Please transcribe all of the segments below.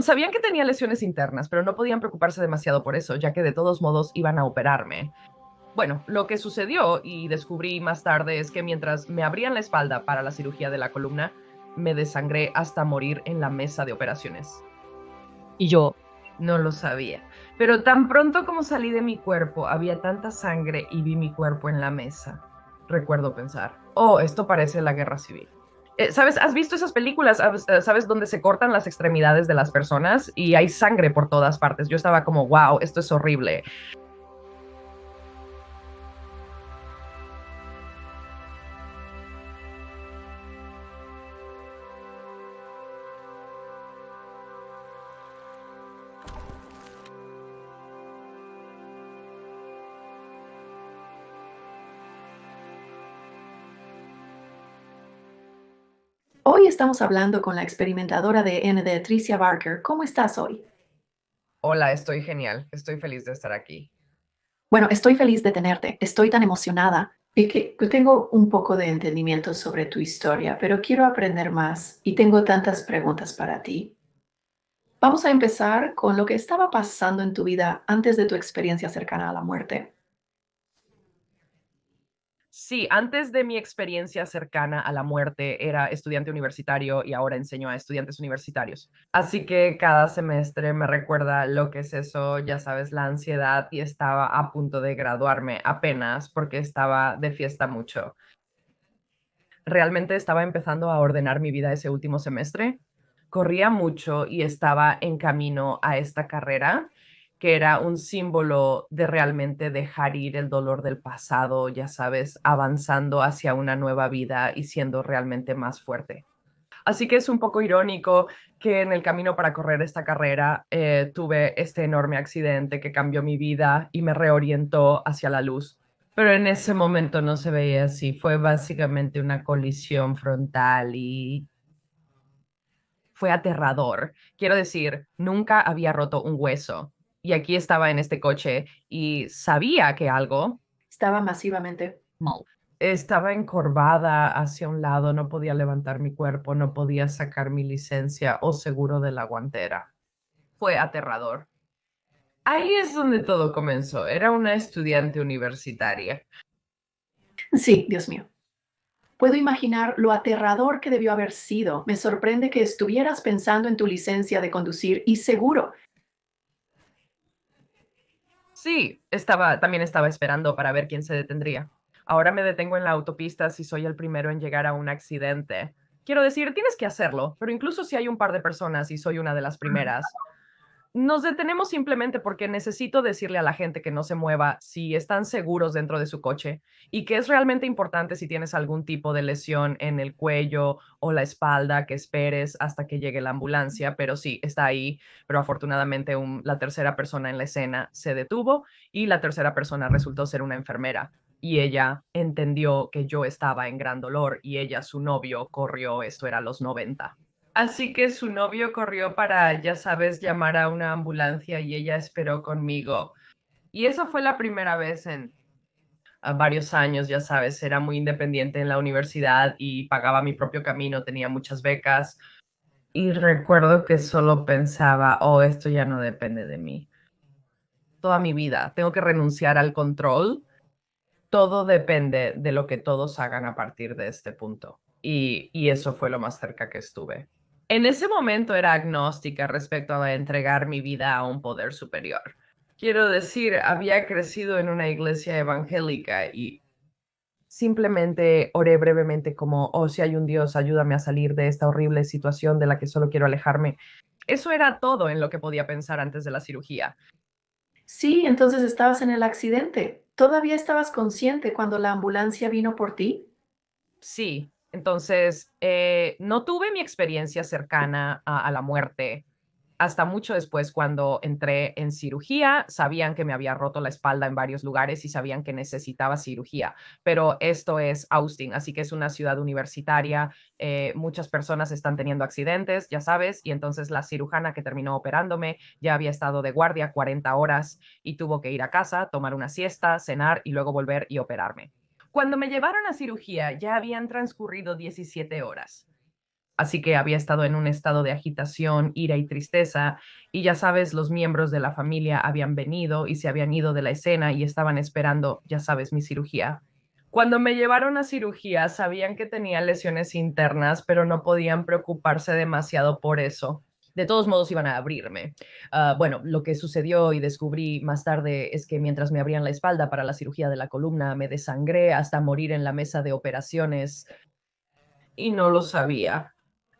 Sabían que tenía lesiones internas, pero no podían preocuparse demasiado por eso, ya que de todos modos iban a operarme. Bueno, lo que sucedió y descubrí más tarde es que mientras me abrían la espalda para la cirugía de la columna, me desangré hasta morir en la mesa de operaciones. Y yo no lo sabía. Pero tan pronto como salí de mi cuerpo, había tanta sangre y vi mi cuerpo en la mesa. Recuerdo pensar, oh, esto parece la guerra civil. ¿Sabes? ¿Has visto esas películas? ¿Sabes dónde se cortan las extremidades de las personas y hay sangre por todas partes? Yo estaba como, wow, esto es horrible. Hoy estamos hablando con la experimentadora de ND, Tricia Barker. ¿Cómo estás hoy? Hola, estoy genial. Estoy feliz de estar aquí. Bueno, estoy feliz de tenerte. Estoy tan emocionada y que tengo un poco de entendimiento sobre tu historia, pero quiero aprender más y tengo tantas preguntas para ti. Vamos a empezar con lo que estaba pasando en tu vida antes de tu experiencia cercana a la muerte. Sí, antes de mi experiencia cercana a la muerte era estudiante universitario y ahora enseño a estudiantes universitarios. Así que cada semestre me recuerda lo que es eso, ya sabes, la ansiedad y estaba a punto de graduarme apenas porque estaba de fiesta mucho. Realmente estaba empezando a ordenar mi vida ese último semestre. Corría mucho y estaba en camino a esta carrera, que era un símbolo de realmente dejar ir el dolor del pasado, ya sabes, avanzando hacia una nueva vida y siendo realmente más fuerte. Así que es un poco irónico que en el camino para correr esta carrera tuve este enorme accidente que cambió mi vida y me reorientó hacia la luz. Pero en ese momento no se veía así, fue básicamente una colisión frontal y fue aterrador. Quiero decir, nunca había roto un hueso y aquí estaba en este coche y sabía que algo Estaba masivamente mal. estaba encorvada hacia un lado, no podía levantar mi cuerpo, no podía sacar mi licencia o seguro de la guantera. Fue aterrador. Ahí es donde todo comenzó. Era una estudiante universitaria. Sí, Dios mío. Puedo imaginar lo aterrador que debió haber sido. Me sorprende que estuvieras pensando en tu licencia de conducir y seguro. Sí, también estaba esperando para ver quién se detendría. Ahora me detengo en la autopista si soy el primero en llegar a un accidente. Quiero decir, tienes que hacerlo, pero incluso si hay un par de personas y soy una de las primeras, nos detenemos simplemente porque necesito decirle a la gente que no se mueva si están seguros dentro de su coche y que es realmente importante si tienes algún tipo de lesión en el cuello o la espalda que esperes hasta que llegue la ambulancia, pero sí, está ahí, pero afortunadamente la tercera persona en la escena se detuvo y la tercera persona resultó ser una enfermera. Y ella entendió que yo estaba en gran dolor y ella, su novio, corrió, esto era los 90. Así que su novio corrió para, ya sabes, llamar a una ambulancia y ella esperó conmigo. Y eso fue la primera vez en varios años, ya sabes, era muy independiente en la universidad y pagaba mi propio camino, tenía muchas becas. Y recuerdo que solo pensaba, oh, esto ya no depende de mí. Toda mi vida, tengo que renunciar al control. Todo depende de lo que todos hagan a partir de este punto. Y eso fue lo más cerca que estuve. En ese momento era agnóstica respecto a entregar mi vida a un poder superior. Quiero decir, había crecido en una iglesia evangélica y simplemente oré brevemente como, oh, si hay un Dios, ayúdame a salir de esta horrible situación de la que solo quiero alejarme. Eso era todo en lo que podía pensar antes de la cirugía. Sí, entonces estabas en el accidente. ¿Todavía estabas consciente cuando la ambulancia vino por ti? Sí, entonces no tuve mi experiencia cercana a la muerte hasta mucho después cuando entré en cirugía. Sabían que me había roto la espalda en varios lugares y sabían que necesitaba cirugía, pero esto es Austin, así que es una ciudad universitaria. Muchas personas están teniendo accidentes, ya sabes, y entonces la cirujana que terminó operándome ya había estado de guardia 40 horas y tuvo que ir a casa, tomar una siesta, cenar y luego volver y operarme. Cuando me llevaron a cirugía ya habían transcurrido 17 horas. así que había estado en un estado de agitación, ira y tristeza, y ya sabes, los miembros de la familia habían venido y se habían ido de la escena y estaban esperando, ya sabes, mi cirugía. Cuando me llevaron a cirugía, sabían que tenía lesiones internas, pero no podían preocuparse demasiado por eso. De todos modos, iban a abrirme. Bueno, lo que sucedió y descubrí más tarde es que mientras me abrían la espalda para la cirugía de la columna, me desangré hasta morir en la mesa de operaciones y no lo sabía.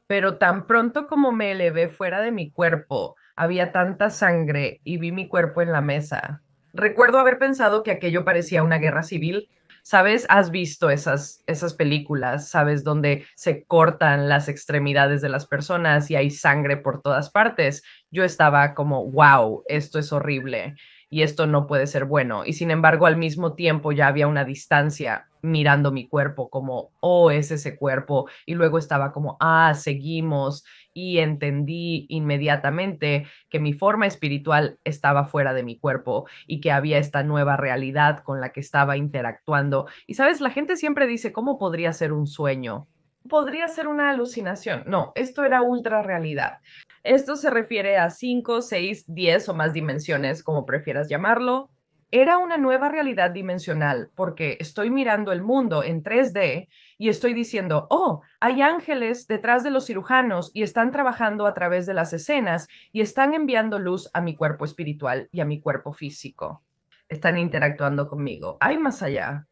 Pero tan pronto como me elevé fuera de mi cuerpo, había tanta sangre y vi mi cuerpo en la mesa. Recuerdo haber pensado que aquello parecía una guerra civil. ¿Sabes? ¿Has visto esas películas? ¿Sabes? Donde se cortan las extremidades de las personas y hay sangre por todas partes. Yo estaba como, wow, esto es horrible y esto no puede ser bueno. Y sin embargo, al mismo tiempo ya había una distancia mirando mi cuerpo como, oh, es ese cuerpo. Y luego estaba como, ah, seguimos. Y entendí inmediatamente que mi forma espiritual estaba fuera de mi cuerpo y que había esta nueva realidad con la que estaba interactuando. Y sabes, la gente siempre dice, ¿cómo podría ser un sueño? Podría ser una alucinación. No, esto era ultra realidad. Esto se refiere a 5, 6, 10 o más dimensiones, como prefieras llamarlo. Era una nueva realidad dimensional porque estoy mirando el mundo en 3D y estoy diciendo, oh, hay ángeles detrás de los cirujanos y están trabajando a través de las escenas y están enviando luz a mi cuerpo espiritual y a mi cuerpo físico. Están interactuando conmigo. Hay más allá.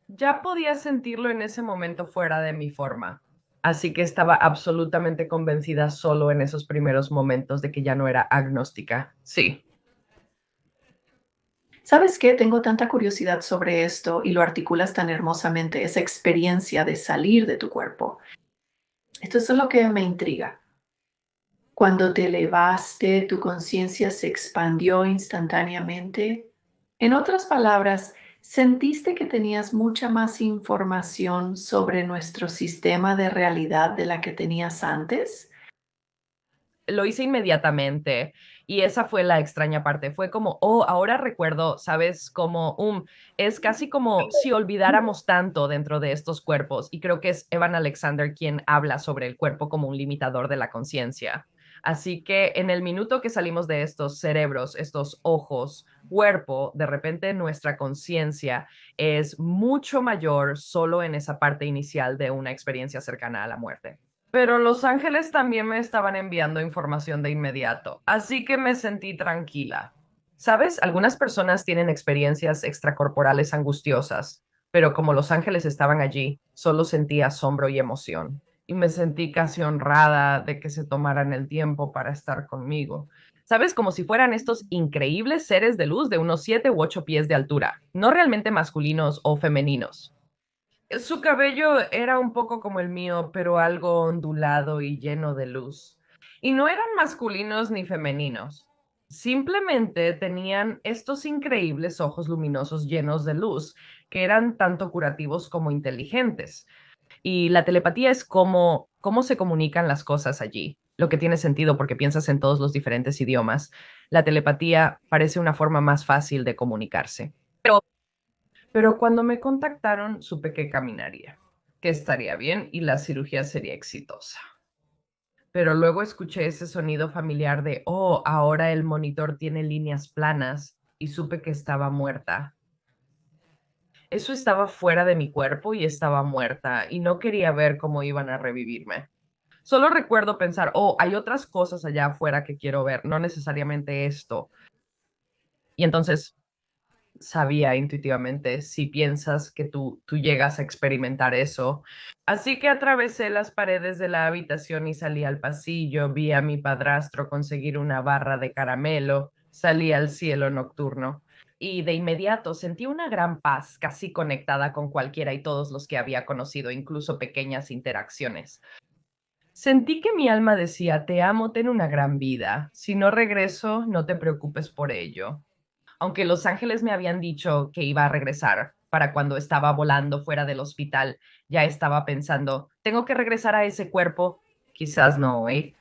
Ya podía sentirlo en ese momento fuera de mi forma. Así que estaba absolutamente convencida solo en esos primeros momentos de que ya no era agnóstica. Sí. ¿Sabes qué? Tengo tanta curiosidad sobre esto y lo articulas tan hermosamente, esa experiencia de salir de tu cuerpo. Esto es lo que me intriga. Cuando te elevaste, tu conciencia se expandió instantáneamente. En otras palabras, ¿sentiste que tenías mucha más información sobre nuestro sistema de realidad de la que tenías antes? Lo hice inmediatamente y esa fue la extraña parte. Fue como, oh, ahora recuerdo, ¿sabes? Como, es casi como si olvidáramos tanto dentro de estos cuerpos. Y creo que es Evan Alexander quien habla sobre el cuerpo como un limitador de la conciencia. Así que en el minuto que salimos de estos cerebros, estos ojos, cuerpo, de repente nuestra conciencia es mucho mayor solo en esa parte inicial de una experiencia cercana a la muerte. Pero los ángeles también me estaban enviando información de inmediato, así que me sentí tranquila. ¿Sabes? Algunas personas tienen experiencias extracorporales angustiosas, pero como los ángeles estaban allí, solo sentí asombro y emoción. Y me sentí casi honrada de que se tomaran el tiempo para estar conmigo. ¿Sabes? Como si fueran estos increíbles seres de luz de unos 7 u 8 pies de altura, no realmente masculinos o femeninos. Su cabello era un poco como el mío, pero algo ondulado y lleno de luz. Y no eran masculinos ni femeninos. Simplemente tenían estos increíbles ojos luminosos llenos de luz, que eran tanto curativos como inteligentes. Y la telepatía es cómo se comunican las cosas allí, lo que tiene sentido porque piensas en todos los diferentes idiomas. La telepatía parece una forma más fácil de comunicarse. Pero cuando me contactaron, supe que caminaría, que estaría bien y la cirugía sería exitosa. Pero luego escuché ese sonido familiar de, oh, ahora el monitor tiene líneas planas y supe que estaba muerta. Eso estaba fuera de mi cuerpo y estaba muerta y no quería ver cómo iban a revivirme. Solo recuerdo pensar, oh, hay otras cosas allá afuera que quiero ver, no necesariamente esto. Y entonces sabía intuitivamente si piensas que tú llegas a experimentar eso. Así que atravesé las paredes de la habitación y salí al pasillo, vi a mi padrastro conseguir una barra de caramelo, salí al cielo nocturno y de inmediato sentí una gran paz, casi conectada con cualquiera y todos los que había conocido, incluso pequeñas interacciones. Sentí que mi alma decía, te amo, ten una gran vida. Si no regreso, no te preocupes por ello. Aunque los ángeles me habían dicho que iba a regresar para cuando estaba volando fuera del hospital, ya estaba pensando, tengo que regresar a ese cuerpo, quizás no hoy,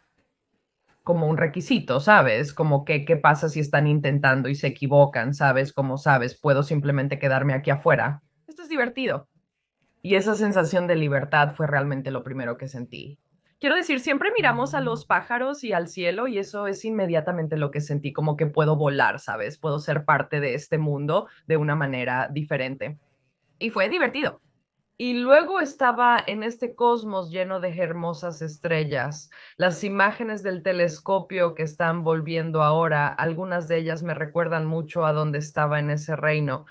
como un requisito, ¿sabes? Como que, ¿qué pasa si están intentando y se equivocan? ¿Sabes? Como sabes, puedo simplemente quedarme aquí afuera. Esto es divertido. Y esa sensación de libertad fue realmente lo primero que sentí. Quiero decir, siempre miramos a los pájaros y al cielo y eso es inmediatamente lo que sentí, como que puedo volar, ¿sabes? Puedo ser parte de este mundo de una manera diferente. Y fue divertido. Y luego estaba en este cosmos lleno de hermosas estrellas. Las imágenes del telescopio que están volviendo ahora, algunas de ellas me recuerdan mucho a donde estaba en ese reino,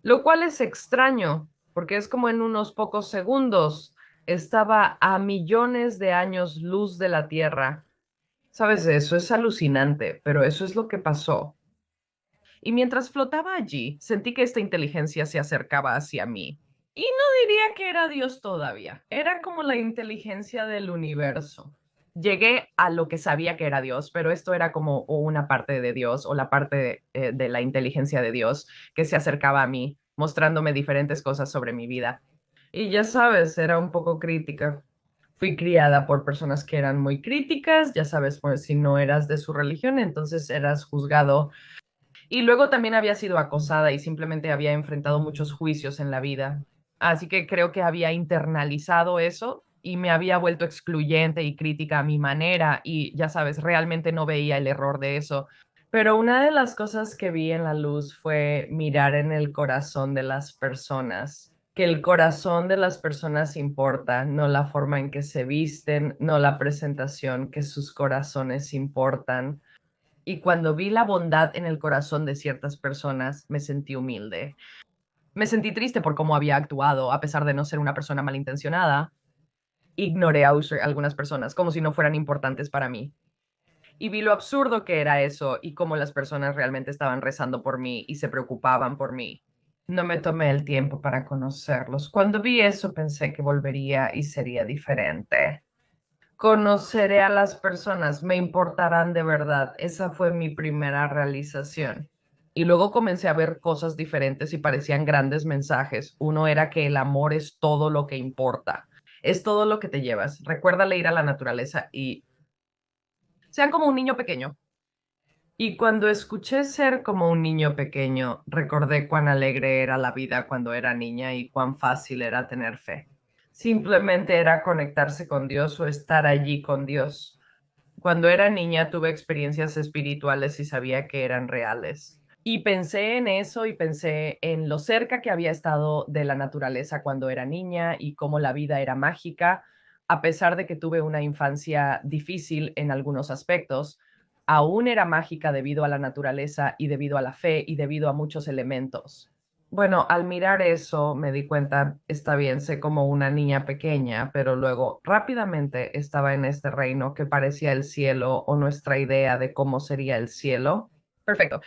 lo cual es extraño, porque es como en unos pocos segundos estaba a millones de años luz de la Tierra. ¿Sabes? Eso es alucinante, pero eso es lo que pasó. Y mientras flotaba allí, sentí que esta inteligencia se acercaba hacia mí. Y no diría que era Dios todavía, era como la inteligencia del universo. Llegué a lo que sabía que era Dios, pero esto era como o una parte de Dios o la parte de la inteligencia de Dios que se acercaba a mí, mostrándome diferentes cosas sobre mi vida. Y ya sabes, era un poco crítica. Fui criada por personas que eran muy críticas, ya sabes, pues si no eras de su religión, entonces eras juzgado y luego también había sido acosada y simplemente había enfrentado muchos juicios en la vida. Así que creo que había internalizado eso y me había vuelto excluyente y crítica a mi manera y ya sabes, realmente no veía el error de eso. Pero una de las cosas que vi en la luz fue mirar en el corazón de las personas, que el corazón de las personas importa, no la forma en que se visten, no la presentación, que sus corazones importan. Y cuando vi la bondad en el corazón de ciertas personas, me sentí humilde. Me sentí triste por cómo había actuado, a pesar de no ser una persona malintencionada. Ignoré a algunas personas como si no fueran importantes para mí. Y vi lo absurdo que era eso y cómo las personas realmente estaban rezando por mí y se preocupaban por mí. No me tomé el tiempo para conocerlos. Cuando vi eso pensé que volvería y sería diferente. Conoceré a las personas, me importarán de verdad. Esa fue mi primera realización. Y luego comencé a ver cosas diferentes y parecían grandes mensajes. Uno era que el amor es todo lo que importa, es todo lo que te llevas. Recuérdale ir a la naturaleza y sean como un niño pequeño. Y cuando escuché ser como un niño pequeño, recordé cuán alegre era la vida cuando era niña y cuán fácil era tener fe. Simplemente era conectarse con Dios o estar allí con Dios. Cuando era niña tuve experiencias espirituales y sabía que eran reales. Y pensé en eso y pensé en lo cerca que había estado de la naturaleza cuando era niña y cómo la vida era mágica, a pesar de que tuve una infancia difícil en algunos aspectos, aún era mágica debido a la naturaleza y debido a la fe y debido a muchos elementos. Bueno, al mirar eso me di cuenta, está bien, sé como una niña pequeña, pero luego rápidamente estaba en este reino que parecía el cielo o nuestra idea de cómo sería el cielo. Perfecto.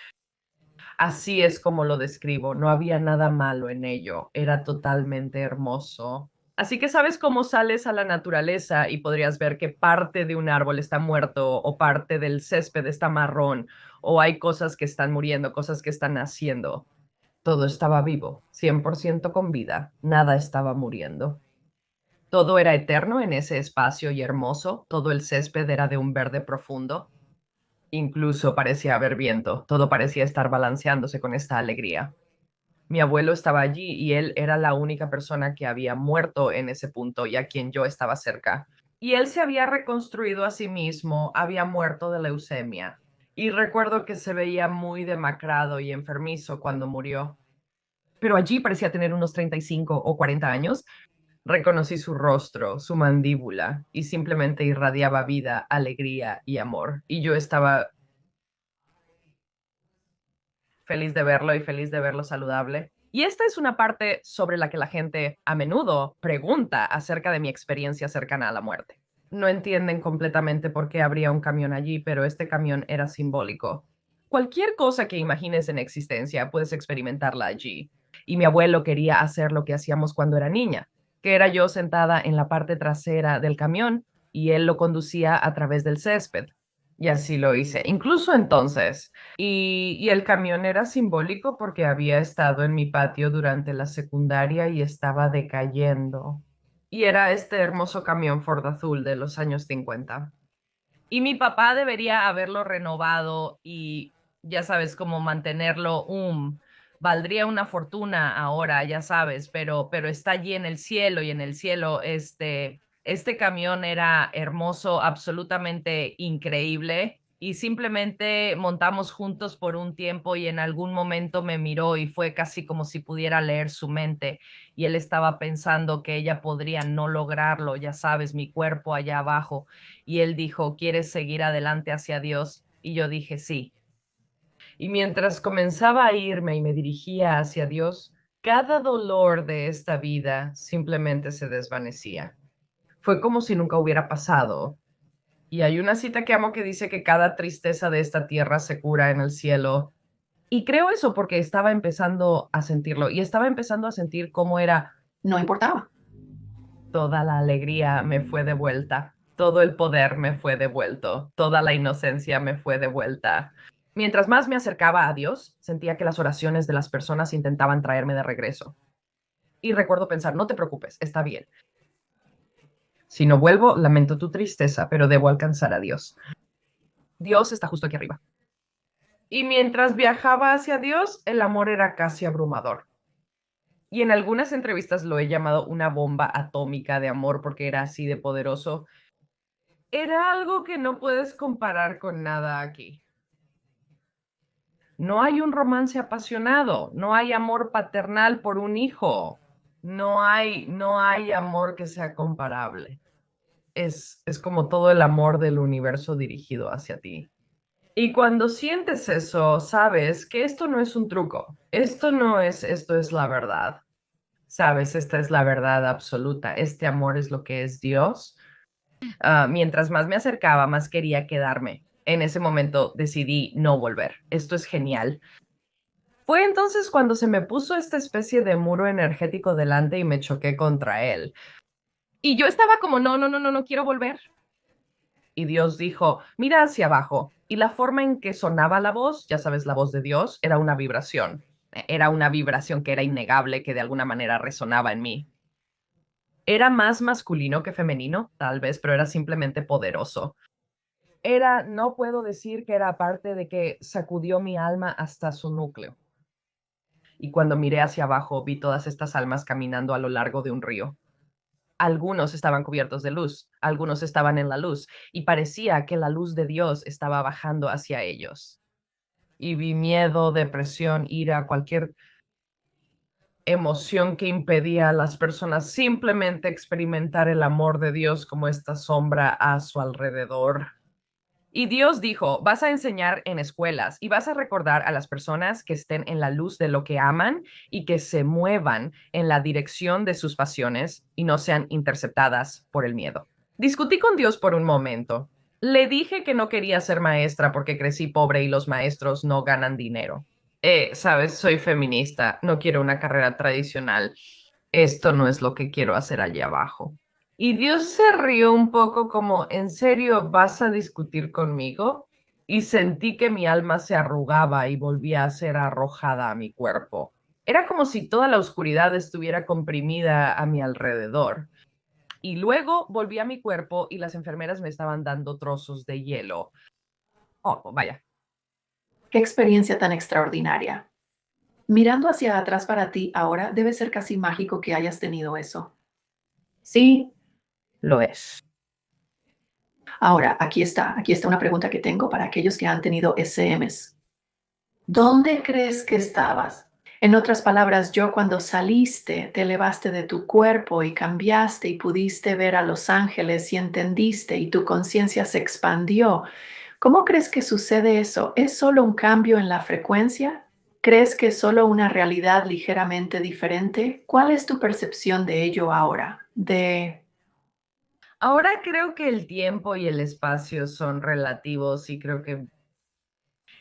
Así es como lo describo. No había nada malo en ello. Era totalmente hermoso. Así que sabes cómo sales a la naturaleza y podrías ver que parte de un árbol está muerto o parte del césped está marrón o hay cosas que están muriendo, cosas que están naciendo. Todo estaba vivo, 100% con vida, nada estaba muriendo. Todo era eterno en ese espacio y hermoso, todo el césped era de un verde profundo, incluso parecía haber viento, todo parecía estar balanceándose con esta alegría. Mi abuelo estaba allí y él era la única persona que había muerto en ese punto y a quien yo estaba cerca. Y él se había reconstruido a sí mismo, había muerto de leucemia. Y recuerdo que se veía muy demacrado y enfermizo cuando murió, pero allí parecía tener unos 35 o 40 años. Reconocí su rostro, su mandíbula, y simplemente irradiaba vida, alegría y amor. Y yo estaba feliz de verlo y feliz de verlo saludable. Y esta es una parte sobre la que la gente a menudo pregunta acerca de mi experiencia cercana a la muerte. No entienden completamente por qué habría un camión allí, pero este camión era simbólico. Cualquier cosa que imagines en existencia puedes experimentarla allí. Y mi abuelo quería hacer lo que hacíamos cuando era niña, que era yo sentada en la parte trasera del camión y él lo conducía a través del césped. Y así lo hice, incluso entonces. Y el camión era simbólico porque había estado en mi patio durante la secundaria y estaba decayendo. Y era este hermoso camión Ford azul de los años 50. Y mi papá debería haberlo renovado y ya sabes, cómo mantenerlo, valdría una fortuna ahora, ya sabes, pero está allí en el cielo y en el cielo, Este camión era hermoso, absolutamente increíble, y simplemente montamos juntos por un tiempo y en algún momento me miró y fue casi como si pudiera leer su mente y él estaba pensando que ella podría no lograrlo, ya sabes, mi cuerpo allá abajo, y él dijo, ¿quieres seguir adelante hacia Dios? Y yo dije, sí. Y mientras comenzaba a irme y me dirigía hacia Dios, cada dolor de esta vida simplemente se desvanecía. Fue como si nunca hubiera pasado. Y hay una cita que amo que dice que cada tristeza de esta tierra se cura en el cielo. Y creo eso porque estaba empezando a sentirlo y estaba empezando a sentir cómo era No importaba. toda la alegría me fue de vuelta, todo el poder me fue devuelto, toda la inocencia me fue de vuelta. Mientras más me acercaba a Dios, sentía que las oraciones de las personas intentaban traerme de regreso. Y recuerdo pensar, no te preocupes, está bien. Si no vuelvo, lamento tu tristeza, pero debo alcanzar a Dios. Dios está justo aquí arriba. Y mientras viajaba hacia Dios, el amor era casi abrumador. Y en algunas entrevistas lo he llamado una bomba atómica de amor porque era así de poderoso. Era algo que no puedes comparar con nada aquí. No hay un romance apasionado, no hay amor paternal por un hijo, no hay amor que sea comparable. Es como todo el amor del universo dirigido hacia ti. Y cuando sientes eso, sabes que esto no es un truco, esto es la verdad. Sabes, esta es la verdad absoluta. Este amor es lo que es Dios. Mientras más me acercaba, más quería quedarme. En ese momento decidí no volver. Esto es genial. Fue entonces cuando se me puso esta especie de muro energético delante y me choqué contra él. Y yo estaba como, no, no, no, no, no quiero volver. Y Dios dijo, mira hacia abajo. Y la forma en que sonaba la voz, ya sabes, la voz de Dios, era una vibración. Era una vibración que era innegable, que de alguna manera resonaba en mí. Era más masculino que femenino, tal vez, pero era simplemente poderoso. No puedo decir que era parte de que sacudió mi alma hasta su núcleo. Y cuando miré hacia abajo, vi todas estas almas caminando a lo largo de un río. Algunos estaban cubiertos de luz, algunos estaban en la luz, y parecía que la luz de Dios estaba bajando hacia ellos. Y vi miedo, depresión, ira, cualquier emoción que impedía a las personas simplemente experimentar el amor de Dios como esta sombra a su alrededor. Y Dios dijo, vas a enseñar en escuelas y vas a recordar a las personas que estén en la luz de lo que aman y que se muevan en la dirección de sus pasiones y no sean interceptadas por el miedo. Discutí con Dios por un momento. Le dije que no quería ser maestra porque crecí pobre y los maestros no ganan dinero. Sabes, soy feminista, no quiero una carrera tradicional. Esto no es lo que quiero hacer allá abajo. Y Dios se rió un poco como, ¿en serio vas a discutir conmigo? Y sentí que mi alma se arrugaba y volvía a ser arrojada a mi cuerpo. Era como si toda la oscuridad estuviera comprimida a mi alrededor. Y luego volví a mi cuerpo y las enfermeras me estaban dando trozos de hielo. Oh, vaya. Qué experiencia tan extraordinaria. Mirando hacia atrás para ti ahora, debe ser casi mágico que hayas tenido eso. Sí, lo es. Ahora, aquí está una pregunta que tengo para aquellos que han tenido SMs. ¿Dónde crees que estabas? En otras palabras, yo cuando saliste, te elevaste de tu cuerpo y cambiaste y pudiste ver a los ángeles y entendiste y tu conciencia se expandió. ¿Cómo crees que sucede eso? ¿Es solo un cambio en la frecuencia? ¿Crees que es solo una realidad ligeramente diferente? ¿Cuál es tu percepción de ello ahora? Ahora creo que el tiempo y el espacio son relativos y creo que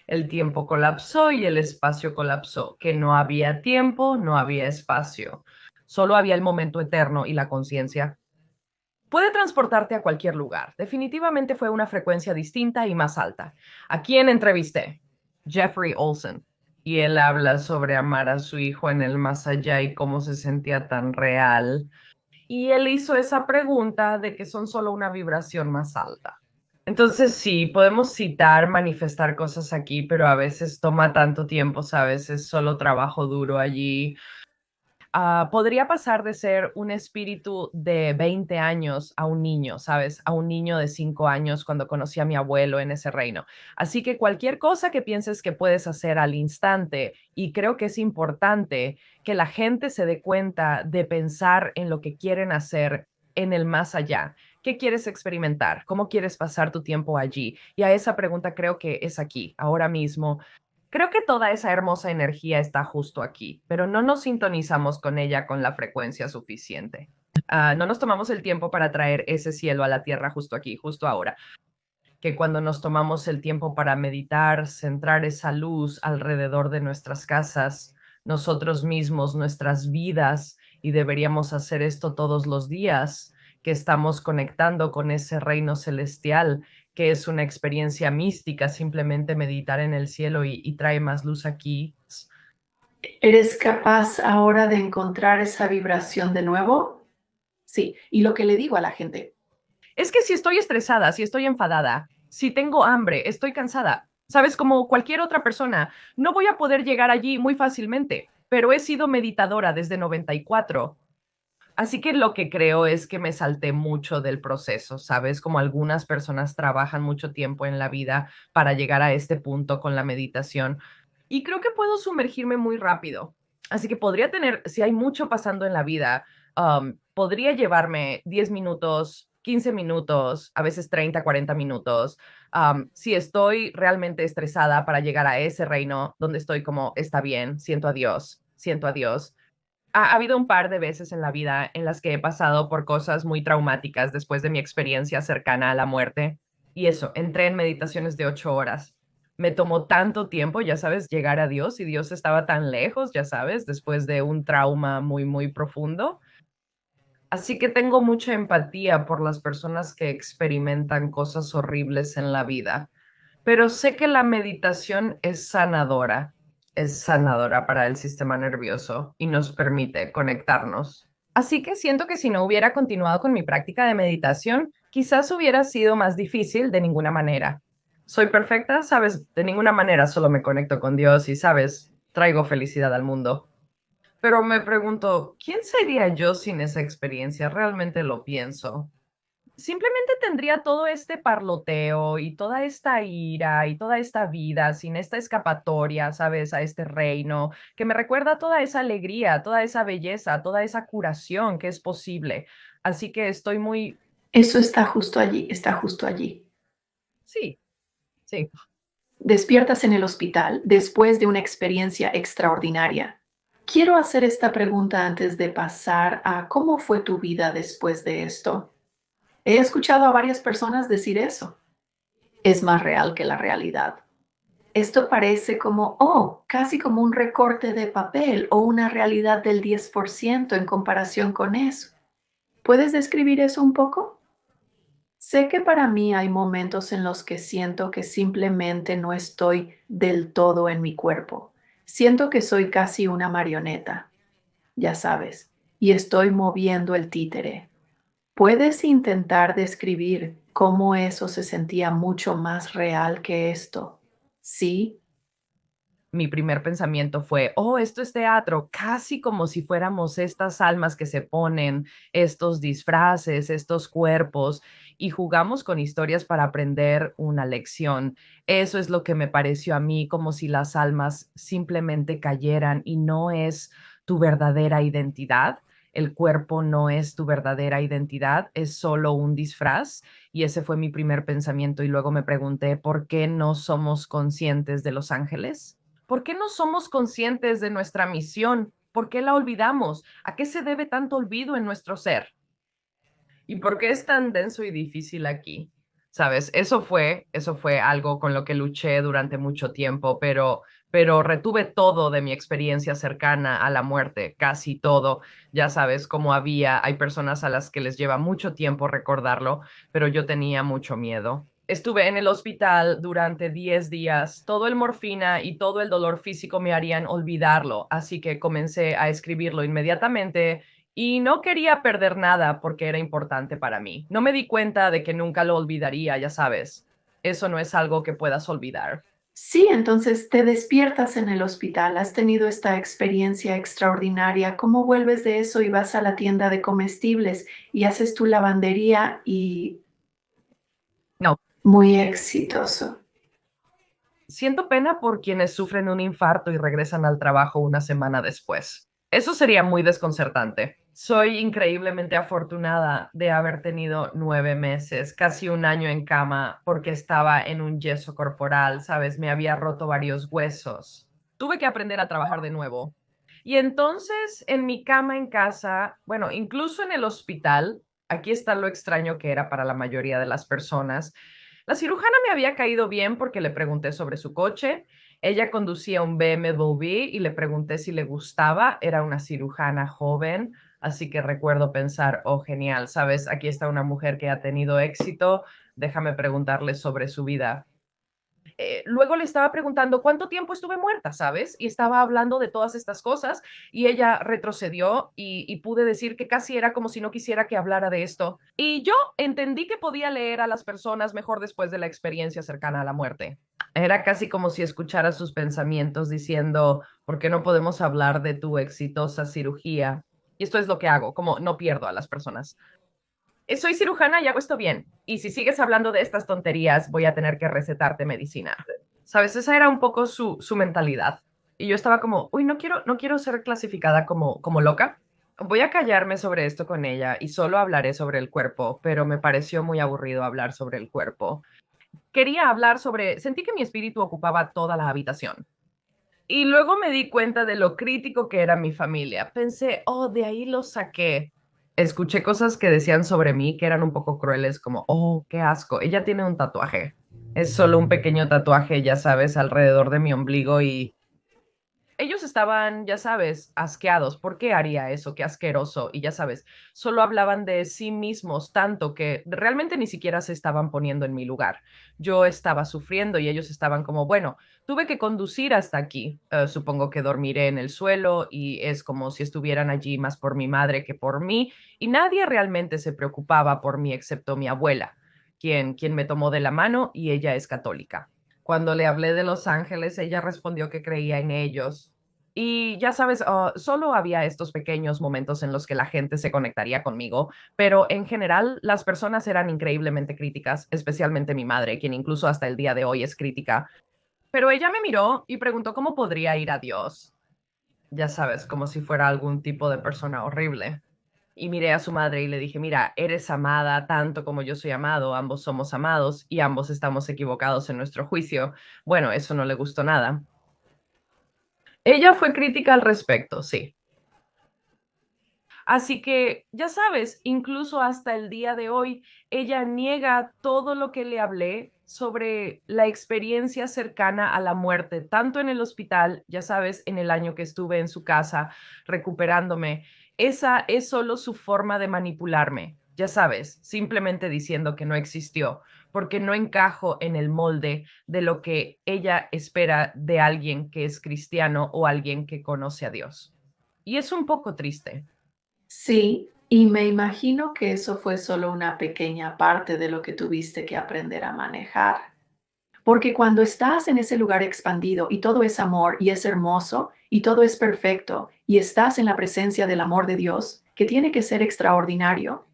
el tiempo colapsó y el espacio colapsó, que no había tiempo, no había espacio, solo había el momento eterno y la conciencia. Puede transportarte a cualquier lugar. Definitivamente fue una frecuencia distinta y más alta. ¿A quién entrevisté? Jeffrey Olsen. Y él habla sobre amar a su hijo en el más allá y cómo se sentía tan real. Y él hizo esa pregunta de que son solo una vibración más alta. Entonces sí, podemos citar, manifestar cosas aquí, pero a veces toma tanto tiempo, ¿sabes? Es solo trabajo duro allí. podría pasar de ser un espíritu de 20 años a un niño, ¿sabes? A un niño de 5 años cuando conocí a mi abuelo en ese reino. Así que cualquier cosa que pienses que puedes hacer al instante, y creo que es importante que la gente se dé cuenta de pensar en lo que quieren hacer en el más allá. ¿Qué quieres experimentar? ¿Cómo quieres pasar tu tiempo allí? Y a esa pregunta creo que es aquí, ahora mismo. Creo que toda esa hermosa energía está justo aquí, pero no nos sintonizamos con ella con la frecuencia suficiente. No nos tomamos el tiempo para traer ese cielo a la tierra justo aquí, justo ahora. Que cuando nos tomamos el tiempo para meditar, centrar esa luz alrededor de nuestras casas, nosotros mismos, nuestras vidas, y deberíamos hacer esto todos los días, que estamos conectando con ese reino celestial, que es una experiencia mística, simplemente meditar en el cielo y trae más luz aquí. ¿Eres capaz ahora de encontrar esa vibración de nuevo? Sí, y lo que le digo a la gente, Es que si estoy estresada, si estoy enfadada, si tengo hambre, estoy cansada, sabes, como cualquier otra persona, no voy a poder llegar allí muy fácilmente, pero he sido meditadora desde 94. Así que lo que creo es que me salté mucho del proceso, ¿sabes? Como algunas personas trabajan mucho tiempo en la vida para llegar a este punto con la meditación. Y creo que puedo sumergirme muy rápido. Así que podría tener, si hay mucho pasando en la vida, podría llevarme 10 minutos, 15 minutos, a veces 30, 40 minutos. Si estoy realmente estresada para llegar a ese reino donde estoy como, está bien, siento a Dios, siento a Dios. Ha habido un par de veces en la vida en las que he pasado por cosas muy traumáticas después de mi experiencia cercana a la muerte. Y eso, entré en meditaciones de 8 horas. Me tomó tanto tiempo, ya sabes, llegar a Dios y Dios estaba tan lejos, ya sabes, después de un trauma muy, muy profundo. Así que tengo mucha empatía por las personas que experimentan cosas horribles en la vida, pero sé que la meditación es sanadora para el sistema nervioso y nos permite conectarnos. Así que siento que si no hubiera continuado con mi práctica de meditación, quizás hubiera sido más difícil de ninguna manera. Soy perfecta, sabes, de ninguna manera solo me conecto con Dios y, sabes, traigo felicidad al mundo. Pero me pregunto, ¿quién sería yo sin esa experiencia? Realmente lo pienso. Simplemente tendría todo este parloteo y toda esta ira y toda esta vida sin esta escapatoria, ¿sabes? A este reino, que me recuerda toda esa alegría, toda esa belleza, toda esa curación que es posible. Así que estoy muy, eso está justo allí. sí, sí. Despiertas en el hospital después de una experiencia extraordinaria. Quiero hacer esta pregunta antes de pasar a cómo fue tu vida después de esto. He escuchado a varias personas decir eso. Es más real que la realidad. Esto parece como, oh, casi como un recorte de papel o una realidad del 10% en comparación con eso. ¿Puedes describir eso un poco? Sé que para mí hay momentos en los que siento que simplemente no estoy del todo en mi cuerpo. Siento que soy casi una marioneta, ya sabes, y estoy moviendo el títere. ¿Puedes intentar describir cómo eso se sentía mucho más real que esto? Sí, Mi primer pensamiento fue, oh, esto es teatro, casi como si fuéramos estas almas que se ponen estos disfraces, estos cuerpos, y jugamos con historias para aprender una lección. Eso es lo que me pareció a mí, como si las almas simplemente cayeran y no es tu verdadera identidad. El cuerpo no es tu verdadera identidad, es solo un disfraz. Y ese fue mi primer pensamiento. Y luego me pregunté, ¿por qué no somos conscientes de los ángeles? ¿Por qué no somos conscientes de nuestra misión? ¿Por qué la olvidamos? ¿A qué se debe tanto olvido en nuestro ser? ¿Y por qué es tan denso y difícil aquí? Sabes, eso fue algo con lo que luché durante mucho tiempo, pero retuve todo de mi experiencia cercana a la muerte, casi todo. Ya sabes, como hay personas a las que les lleva mucho tiempo recordarlo, pero yo tenía mucho miedo. Estuve en el hospital durante 10 días. Todo el morfina y todo el dolor físico me harían olvidarlo, así que comencé a escribirlo inmediatamente y no quería perder nada porque era importante para mí. No me di cuenta de que nunca lo olvidaría, ya sabes. Eso no es algo que puedas olvidar. Sí, entonces te despiertas en el hospital, has tenido esta experiencia extraordinaria. ¿Cómo vuelves de eso y vas a la tienda de comestibles y haces tu lavandería y No, muy exitoso? siento pena por quienes sufren un infarto y regresan al trabajo una semana después. Eso sería muy desconcertante. Soy increíblemente afortunada de haber tenido 9 meses, casi un año en cama, porque estaba en un yeso corporal, ¿sabes? Me había roto varios huesos. Tuve que aprender a trabajar de nuevo. Y entonces, en mi cama en casa, bueno, incluso en el hospital, aquí está lo extraño que era para la mayoría de las personas. La cirujana me había caído bien porque le pregunté sobre su coche. Ella conducía un BMW y le pregunté si le gustaba. Era una cirujana joven, así que recuerdo pensar, oh, genial, sabes, aquí está una mujer que ha tenido éxito. Déjame preguntarle sobre su vida. Luego le estaba preguntando cuánto tiempo estuve muerta, ¿sabes? Y estaba hablando de todas estas cosas y ella retrocedió y pude decir que casi era como si no quisiera que hablara de esto. Y yo entendí que podía leer a las personas mejor después de la experiencia cercana a la muerte. Era casi como si escuchara sus pensamientos diciendo, ¿por qué no podemos hablar de tu exitosa cirugía? Y esto es lo que hago, como no pierdo a las personas. Soy cirujana y hago esto bien. Y si sigues hablando de estas tonterías, voy a tener que recetarte medicina. ¿Sabes? Esa era un poco su mentalidad. Y yo estaba como, uy, no quiero ser clasificada como loca. Voy a callarme sobre esto con ella y solo hablaré sobre el cuerpo, pero me pareció muy aburrido hablar sobre el cuerpo. Quería hablar sobre, sentí que mi espíritu ocupaba toda la habitación. Y luego me di cuenta de lo crítico que era mi familia. Pensé, oh, de ahí lo saqué. Escuché cosas que decían sobre mí que eran un poco crueles, como, oh, qué asco. Ella tiene un tatuaje. Es solo un pequeño tatuaje, ya sabes, alrededor de mi ombligo y ellos estaban, ya sabes, asqueados. ¿Por qué haría eso? Qué asqueroso. Y ya sabes, solo hablaban de sí mismos tanto que realmente ni siquiera se estaban poniendo en mi lugar. Yo estaba sufriendo y ellos estaban como, bueno, tuve que conducir hasta aquí. Supongo que dormiré en el suelo y es como si estuvieran allí más por mi madre que por mí. Y nadie realmente se preocupaba por mí excepto mi abuela, quien me tomó de la mano y ella es católica. Cuando le hablé de Los Ángeles, ella respondió que creía en ellos. Y ya sabes, solo había estos pequeños momentos en los que la gente se conectaría conmigo, pero en general las personas eran increíblemente críticas, especialmente mi madre, quien incluso hasta el día de hoy es crítica. Pero ella me miró y preguntó cómo podría ir a Dios. Ya sabes, como si fuera algún tipo de persona horrible. Y miré a su madre y le dije, mira, eres amada tanto como yo soy amado, ambos somos amados y ambos estamos equivocados en nuestro juicio. Bueno, eso no le gustó nada. Ella fue crítica al respecto, sí. Así que, ya sabes, incluso hasta el día de hoy, ella niega todo lo que le hablé sobre la experiencia cercana a la muerte, tanto en el hospital, ya sabes, en el año que estuve en su casa recuperándome. Esa es solo su forma de manipularme, ya sabes, simplemente diciendo que no existió, porque no encajo en el molde de lo que ella espera de alguien que es cristiano o alguien que conoce a Dios. Y es un poco triste. Sí, y me imagino que eso fue solo una pequeña parte de lo que tuviste que aprender a manejar. Porque cuando estás en ese lugar expandido y todo es amor y es hermoso y todo es perfecto y estás en la presencia del amor de Dios, que tiene que ser extraordinario,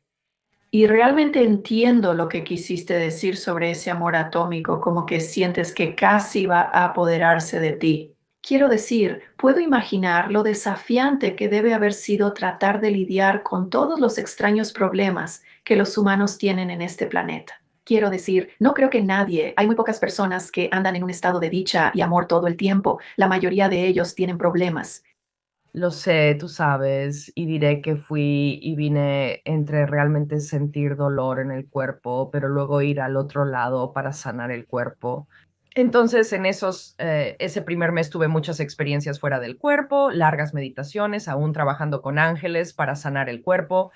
y realmente entiendo lo que quisiste decir sobre ese amor atómico, como que sientes que casi va a apoderarse de ti. Quiero decir, puedo imaginar lo desafiante que debe haber sido tratar de lidiar con todos los extraños problemas que los humanos tienen en este planeta. Quiero decir, no creo que nadie, hay muy pocas personas que andan en un estado de dicha y amor todo el tiempo. La mayoría de ellos tienen problemas. Lo sé, tú sabes, y diré que fui y vine entre realmente sentir dolor en el cuerpo, pero luego ir al otro lado para sanar el cuerpo. Entonces, ese primer mes tuve muchas experiencias fuera del cuerpo, largas meditaciones, aún trabajando con ángeles para sanar el cuerpo,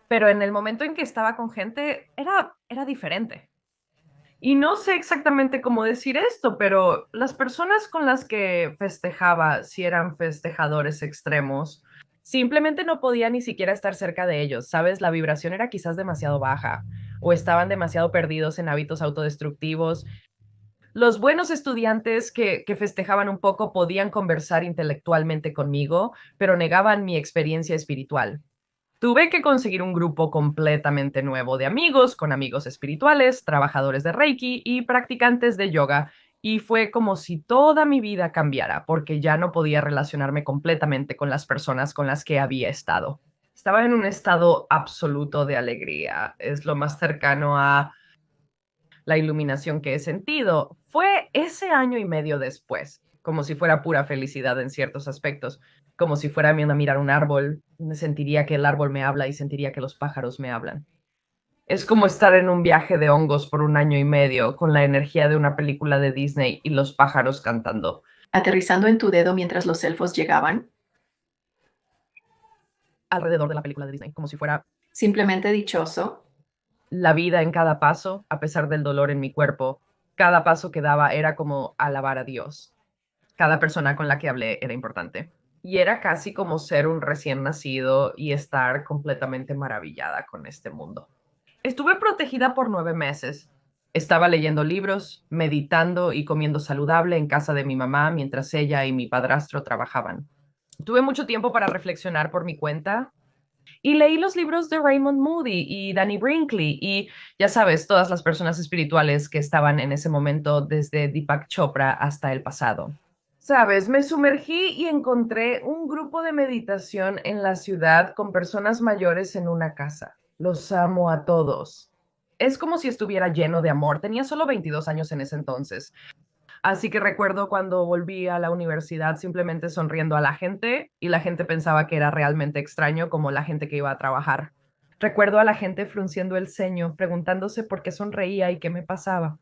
pero en el momento en que estaba con gente era diferente. Y no sé exactamente cómo decir esto, pero las personas con las que festejaba, si eran festejadores extremos, simplemente no podía ni siquiera estar cerca de ellos, ¿sabes? La vibración era quizás demasiado baja o estaban demasiado perdidos en hábitos autodestructivos. Los buenos estudiantes que festejaban un poco podían conversar intelectualmente conmigo, pero negaban mi experiencia espiritual. Tuve que conseguir un grupo completamente nuevo de amigos, con amigos espirituales, trabajadores de Reiki y practicantes de yoga, y fue como si toda mi vida cambiara, porque ya no podía relacionarme completamente con las personas con las que había estado. Estaba en un estado absoluto de alegría. Es lo más cercano a la iluminación que he sentido. Fue ese año y medio después, como si fuera pura felicidad en ciertos aspectos, como si fuera a mirar un árbol, sentiría que el árbol me habla y sentiría que los pájaros me hablan. Es como estar en un viaje de hongos por un año y medio, con la energía de una película de Disney y los pájaros cantando. Aterrizando en tu dedo mientras los elfos llegaban. Alrededor de la película de Disney, como si fuera Simplemente dichoso. la vida en cada paso, a pesar del dolor en mi cuerpo. Cada paso que daba era como alabar a Dios. Cada persona con la que hablé era importante. Y era casi como ser un recién nacido y estar completamente maravillada con este mundo. Estuve protegida por 9 meses. Estaba leyendo libros, meditando y comiendo saludable en casa de mi mamá mientras ella y mi padrastro trabajaban. Tuve mucho tiempo para reflexionar por mi cuenta y leí los libros de Raymond Moody y Danny Brinkley y, ya sabes, todas las personas espirituales que estaban en ese momento desde Deepak Chopra hasta el pasado. Sabes, me sumergí y encontré un grupo de meditación en la ciudad con personas mayores en una casa. Los amo a todos. Es como si estuviera lleno de amor. Tenía solo 22 años en ese entonces. Así que recuerdo cuando volví a la universidad simplemente sonriendo a la gente y la gente pensaba que era realmente extraño como la gente que iba a trabajar. Recuerdo a la gente frunciendo el ceño, preguntándose por qué sonreía y qué me pasaba.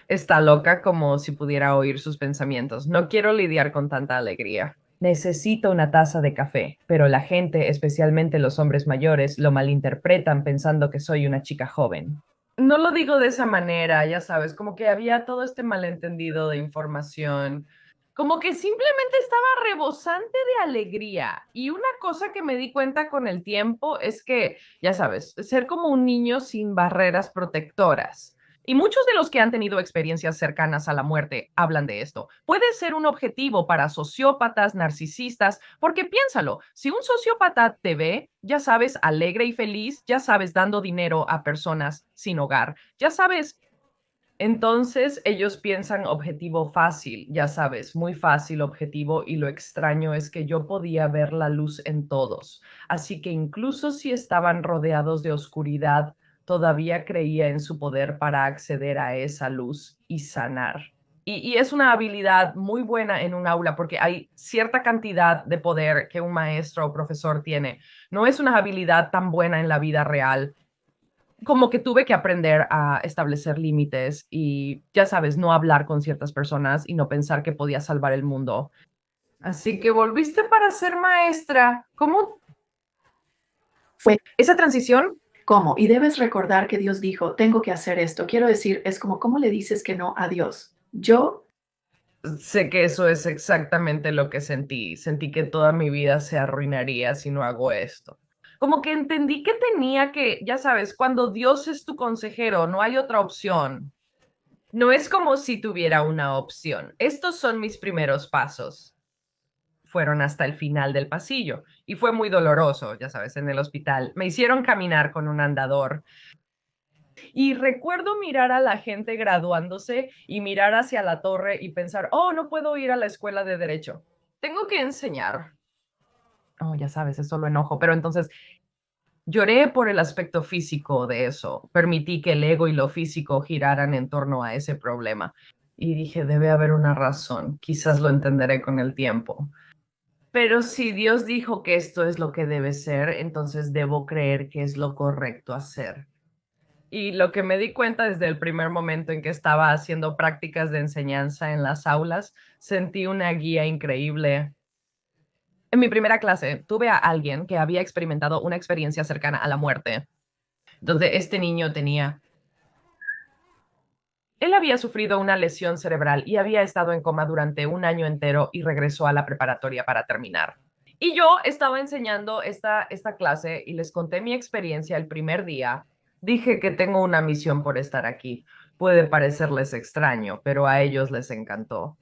Está loca como si pudiera oír sus pensamientos. No quiero lidiar con tanta alegría. Necesito una taza de café, pero la gente, especialmente los hombres mayores, lo malinterpretan pensando que soy una chica joven. No lo digo de esa manera, ya sabes, como que había todo este malentendido de información, como que simplemente estaba rebosante de alegría. Y una cosa que me di cuenta con el tiempo es que, ya sabes, ser como un niño sin barreras protectoras. Y muchos de los que han tenido experiencias cercanas a la muerte hablan de esto. Puede ser un objetivo para sociópatas, narcisistas, porque piénsalo, si un sociópata te ve, ya sabes, alegre y feliz, ya sabes, dando dinero a personas sin hogar, ya sabes, entonces ellos piensan objetivo fácil, ya sabes, muy fácil objetivo y lo extraño es que yo podía ver la luz en todos. Así que incluso si estaban rodeados de oscuridad, todavía creía en su poder para acceder a esa luz y sanar. Y es una habilidad muy buena en un aula porque hay cierta cantidad de poder que un maestro o profesor tiene. No es una habilidad tan buena en la vida real, como que tuve que aprender a establecer límites y, ya sabes, no hablar con ciertas personas y no pensar que podía salvar el mundo. Así que volviste para ser maestra. ¿Cómo Fue esa transición? como, y debes recordar que Dios dijo, tengo que hacer esto. Quiero decir, es como, ¿cómo le dices que no a Dios? Yo Sé que eso es exactamente lo que sentí. Sentí que toda mi vida se arruinaría si no hago esto. Como que entendí que tenía que, ya sabes, cuando Dios es tu consejero, no hay otra opción. No es como si tuviera una opción. Estos son mis primeros pasos. Fueron hasta el final del pasillo y fue muy doloroso, ya sabes, en el hospital. Me hicieron caminar con un andador y recuerdo mirar a la gente graduándose y mirar hacia la torre y pensar, oh, no puedo ir a la escuela de derecho. Tengo que enseñar. Oh, ya sabes, es solo enojo, pero entonces lloré por el aspecto físico de eso. Permití que el ego y lo físico giraran en torno a ese problema. Y dije, debe haber una razón. Quizás lo entenderé con el tiempo. Pero si Dios dijo que esto es lo que debe ser, entonces debo creer que es lo correcto hacer. Y lo que me di cuenta desde el primer momento en que estaba haciendo prácticas de enseñanza en las aulas, sentí una guía increíble. En mi primera clase tuve a alguien que había experimentado una experiencia cercana a la muerte. Entonces, este niño él había sufrido una lesión cerebral y había estado en coma durante un año entero y regresó a la preparatoria para terminar. Y yo estaba enseñando esta clase y les conté mi experiencia el primer día. Dije que tengo una misión por estar aquí. Puede parecerles extraño, pero a ellos les encantó.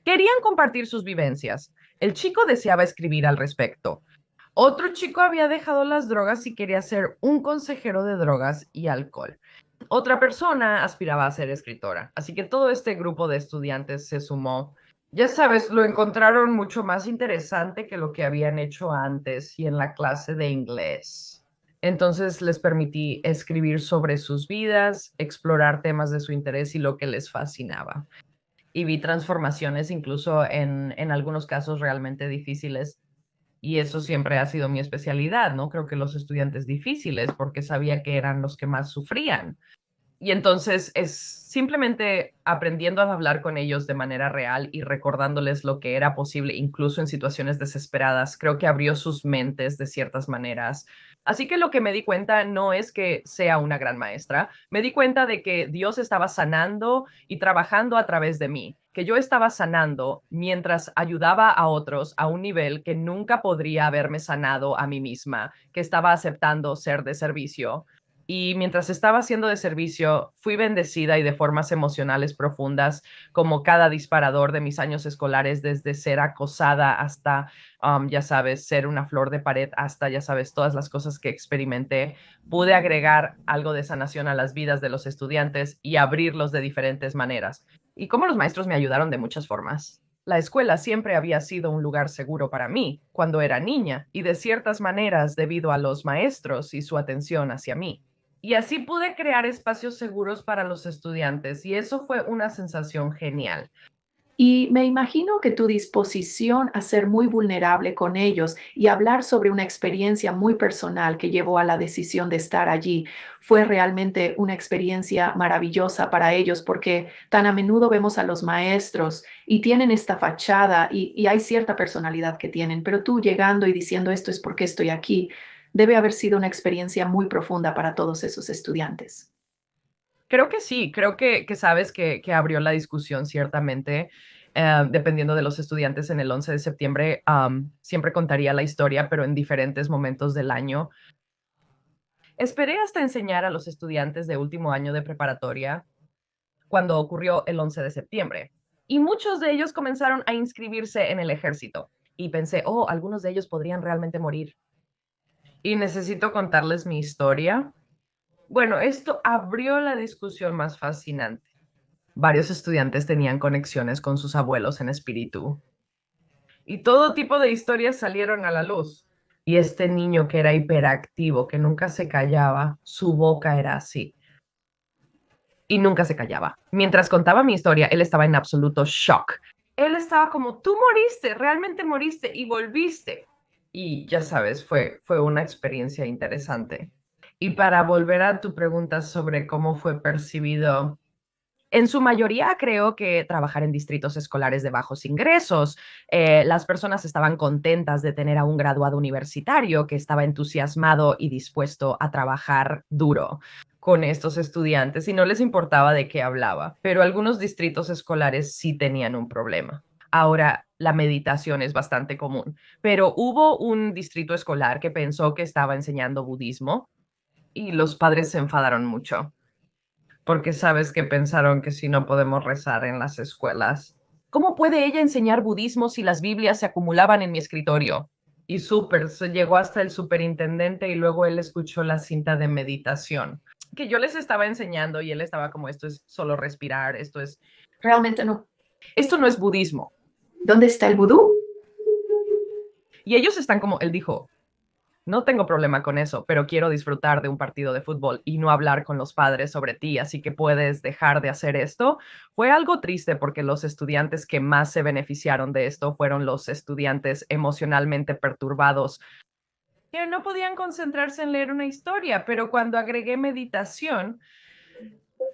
Querían compartir sus vivencias. El chico deseaba escribir al respecto. Otro chico había dejado las drogas y quería ser un consejero de drogas y alcohol. Otra persona aspiraba a ser escritora. Así que todo este grupo de estudiantes se sumó. Ya sabes, lo encontraron mucho más interesante que lo que habían hecho antes y en la clase de inglés. Entonces les permití escribir sobre sus vidas, explorar temas de su interés y lo que les fascinaba. Y vi transformaciones incluso en algunos casos realmente difíciles. Y eso siempre ha sido mi especialidad, ¿no? Creo que los estudiantes difíciles, porque sabía que eran los que más sufrían. Y entonces es simplemente aprendiendo a hablar con ellos de manera real y recordándoles lo que era posible, incluso en situaciones desesperadas. Creo que abrió sus mentes de ciertas maneras. Así que lo que me di cuenta no es que sea una gran maestra, me di cuenta de que Dios estaba sanando y trabajando a través de mí, que yo estaba sanando mientras ayudaba a otros a un nivel que nunca podría haberme sanado a mí misma, que estaba aceptando ser de servicio. Y mientras estaba haciendo de servicio, fui bendecida y de formas emocionales profundas, como cada disparador de mis años escolares, desde ser acosada hasta, ya sabes, ser una flor de pared, hasta, ya sabes, todas las cosas que experimenté. Pude agregar algo de sanación a las vidas de los estudiantes y abrirlos de diferentes maneras. Y como los maestros me ayudaron de muchas formas. La escuela siempre había sido un lugar seguro para mí cuando era niña y de ciertas maneras debido a los maestros y su atención hacia mí. Y así pude crear espacios seguros para los estudiantes y eso fue una sensación genial. Y me imagino que tu disposición a ser muy vulnerable con ellos y hablar sobre una experiencia muy personal que llevó a la decisión de estar allí fue realmente una experiencia maravillosa para ellos, porque tan a menudo vemos a los maestros y tienen esta fachada y hay cierta personalidad que tienen, pero tú llegando y diciendo esto es porque estoy aquí, debe haber sido una experiencia muy profunda para todos esos estudiantes. Creo que sí, creo que sabes que abrió la discusión ciertamente, dependiendo de los estudiantes en el 11 de septiembre. Siempre contaría la historia, pero en diferentes momentos del año. Esperé hasta enseñar a los estudiantes de último año de preparatoria cuando ocurrió el 11 de septiembre. Y muchos de ellos comenzaron a inscribirse en el ejército. Y pensé, oh, algunos de ellos podrían realmente morir. Y necesito contarles mi historia. Bueno, esto abrió la discusión más fascinante. Varios estudiantes tenían conexiones con sus abuelos en espíritu. Y todo tipo de historias salieron a la luz. Y este niño que era hiperactivo, que nunca se callaba, su boca era así. Y nunca se callaba. Mientras contaba mi historia, él estaba en absoluto shock. Él estaba como, tú moriste, realmente moriste y volviste. Y ya sabes, fue una experiencia interesante. Y para volver a tu pregunta sobre cómo fue percibido, en su mayoría creo que trabajar en distritos escolares de bajos ingresos, las personas estaban contentas de tener a un graduado universitario que estaba entusiasmado y dispuesto a trabajar duro con estos estudiantes y no les importaba de qué hablaba, pero algunos distritos escolares sí tenían un problema. Ahora, la meditación es bastante común, pero hubo un distrito escolar que pensó que estaba enseñando budismo y los padres se enfadaron mucho porque sabes que pensaron que si no podemos rezar en las escuelas, ¿cómo puede ella enseñar budismo si las Biblias se acumulaban en mi escritorio? Y se llegó hasta el superintendente y luego él escuchó la cinta de meditación que yo les estaba enseñando y él estaba como, esto es solo respirar, Realmente no. esto no es budismo. ¿Dónde está el vudú? Y ellos están como, él dijo, no tengo problema con eso, pero quiero disfrutar de un partido de fútbol y no hablar con los padres sobre ti, así que puedes dejar de hacer esto. Fue algo triste porque los estudiantes que más se beneficiaron de esto fueron los estudiantes emocionalmente perturbados, que no podían concentrarse en leer una historia, pero cuando agregué meditación,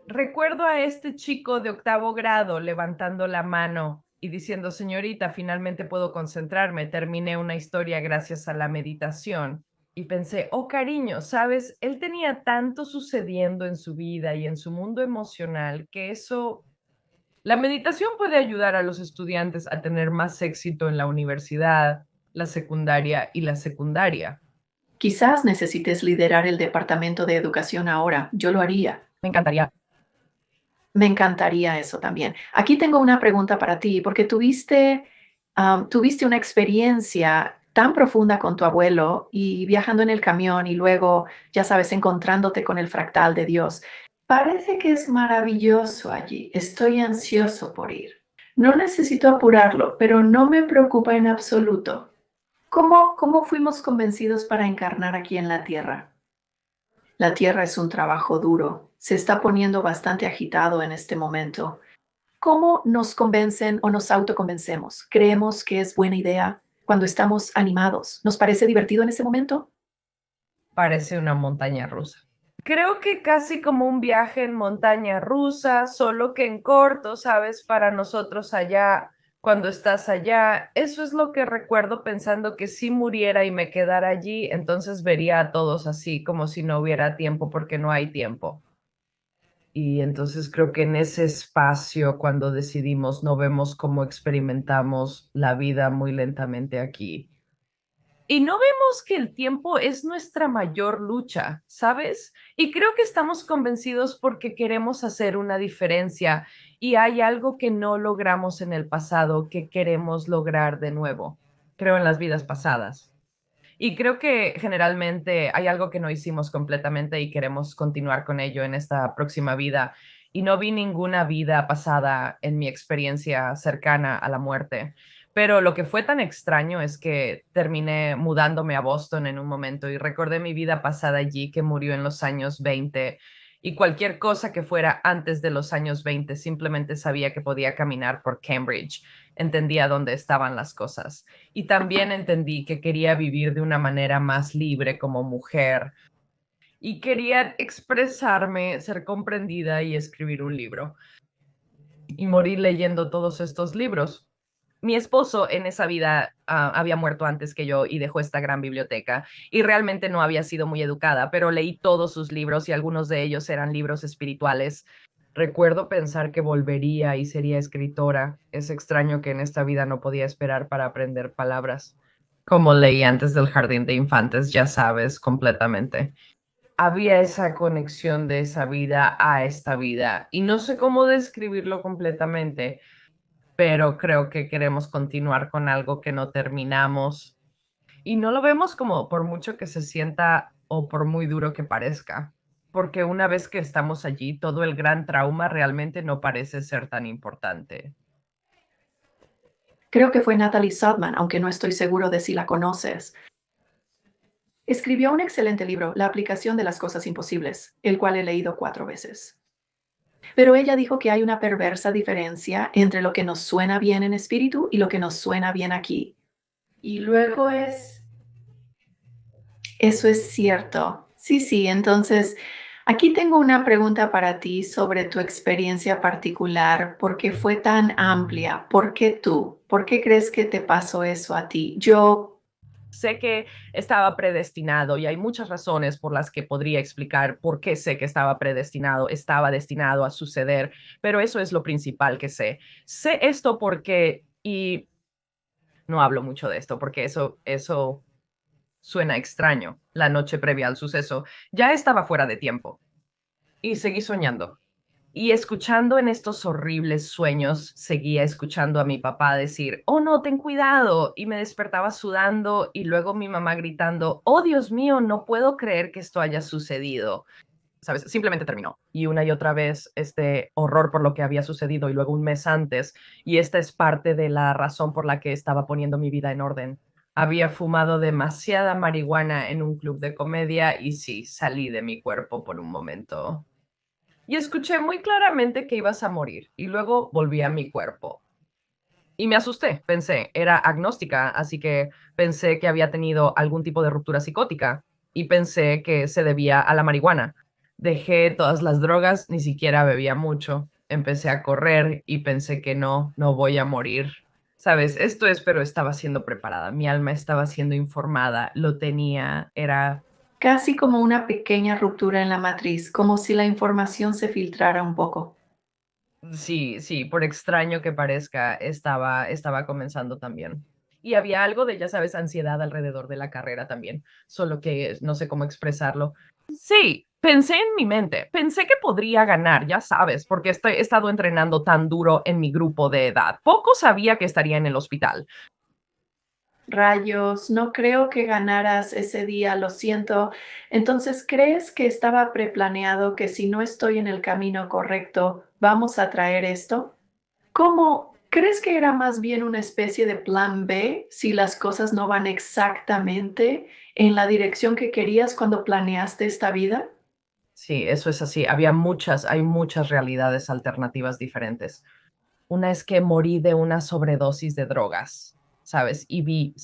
recuerdo a este chico de octavo grado levantando la mano y diciendo, señorita, finalmente puedo concentrarme, terminé una historia gracias a la meditación. Y pensé, oh cariño, sabes, él tenía tanto sucediendo en su vida y en su mundo emocional que la meditación puede ayudar a los estudiantes a tener más éxito en la universidad, la secundaria y la secundaria. Quizás necesites liderar el departamento de educación ahora. Yo lo haría. Me encantaría. Me encantaría eso también. Aquí tengo una pregunta para ti, porque tuviste una experiencia tan profunda con tu abuelo y viajando en el camión y luego, ya sabes, encontrándote con el fractal de Dios. Parece que es maravilloso allí. Estoy ansioso por ir. No necesito apurarlo, pero no me preocupa en absoluto. ¿Cómo fuimos convencidos para encarnar aquí en la Tierra? La Tierra es un trabajo duro. Se está poniendo bastante agitado en este momento. ¿Cómo nos convencen o nos autoconvencemos? ¿Creemos que es buena idea cuando estamos animados? ¿Nos parece divertido en ese momento? Parece una montaña rusa. Creo que casi como un viaje en montaña rusa, solo que en corto, ¿sabes? Para nosotros allá, cuando estás allá, eso es lo que recuerdo pensando que si muriera y me quedara allí, entonces vería a todos así, como si no hubiera tiempo, porque no hay tiempo. Y entonces creo que en ese espacio, cuando decidimos, no vemos cómo experimentamos la vida muy lentamente aquí. Y no vemos que el tiempo es nuestra mayor lucha, ¿sabes? Y creo que estamos convencidos porque queremos hacer una diferencia y hay algo que no logramos en el pasado que queremos lograr de nuevo. Creo en las vidas pasadas. Y creo que generalmente hay algo que no hicimos completamente y queremos continuar con ello en esta próxima vida. Y no vi ninguna vida pasada en mi experiencia cercana a la muerte. Pero lo que fue tan extraño es que terminé mudándome a Boston en un momento y recordé mi vida pasada allí que murió en los años 20 y cualquier cosa que fuera antes de los años 20 simplemente sabía que podía caminar por Cambridge, entendía dónde estaban las cosas. Y también entendí que quería vivir de una manera más libre como mujer y quería expresarme, ser comprendida y escribir un libro. Y morí leyendo todos estos libros. Mi esposo en esa vida había muerto antes que yo y dejó esta gran biblioteca y realmente no había sido muy educada, pero leí todos sus libros y algunos de ellos eran libros espirituales. Recuerdo pensar que volvería y sería escritora. Es extraño que en esta vida no podía esperar para aprender palabras. Como leí antes del jardín de infantes, ya sabes, completamente. Había esa conexión de esa vida a esta vida y no sé cómo describirlo completamente, pero creo que queremos continuar con algo que no terminamos y no lo vemos como por mucho que se sienta o por muy duro que parezca, porque una vez que estamos allí, todo el gran trauma realmente no parece ser tan importante. Creo que fue Natalie Sudman, aunque no estoy seguro de si la conoces. Escribió un excelente libro, La aplicación de las cosas imposibles, el cual he leído 4 veces. Pero ella dijo que hay una perversa diferencia entre lo que nos suena bien en espíritu y lo que nos suena bien aquí. Y luego eso es cierto. Sí, sí, entonces aquí tengo una pregunta para ti sobre tu experiencia particular, ¿por qué fue tan amplia? ¿Por qué tú? ¿Por qué crees que te pasó eso a ti? Yo Sé que estaba predestinado y hay muchas razones por las que podría explicar por qué sé que estaba predestinado, estaba destinado a suceder, pero eso es lo principal que sé. Sé esto porque, y no hablo mucho de esto porque eso suena extraño. La noche previa al suceso ya estaba fuera de tiempo y seguí soñando. Y escuchando en estos horribles sueños, seguía escuchando a mi papá decir, oh no, ten cuidado. Y me despertaba sudando y luego mi mamá gritando, oh Dios mío, no puedo creer que esto haya sucedido. ¿Sabes? Simplemente terminó. Y una y otra vez este horror por lo que había sucedido y luego un mes antes. Y esta es parte de la razón por la que estaba poniendo mi vida en orden. Había fumado demasiada marihuana en un club de comedia y sí, salí de mi cuerpo por un momento. Y escuché muy claramente que ibas a morir y luego volví a mi cuerpo. Y me asusté, pensé, era agnóstica, así que pensé que había tenido algún tipo de ruptura psicótica y pensé que se debía a la marihuana. Dejé todas las drogas, ni siquiera bebía mucho. Empecé a correr y pensé que no voy a morir. Sabes, esto es, pero estaba siendo preparada, mi alma estaba siendo informada, lo tenía, era. casi como una pequeña ruptura en la matriz, como si la información se filtrara un poco. Sí, sí, por extraño que parezca, estaba comenzando también. Y había algo de, ya sabes, ansiedad alrededor de la carrera también, solo que no sé cómo expresarlo. Sí, pensé en mi mente, pensé que podría ganar, ya sabes, porque he estado entrenando tan duro en mi grupo de edad. Poco sabía que estaría en el hospital. Rayos, no creo que ganaras ese día, lo siento. Entonces, ¿crees que estaba preplaneado que si no estoy en el camino correcto, vamos a traer esto? ¿Cómo crees que era más bien una especie de plan B si las cosas no van exactamente en la dirección que querías cuando planeaste esta vida? Sí, eso es así. Hay muchas realidades alternativas diferentes. Una es que morí de una sobredosis de drogas, ¿sabes? Y vi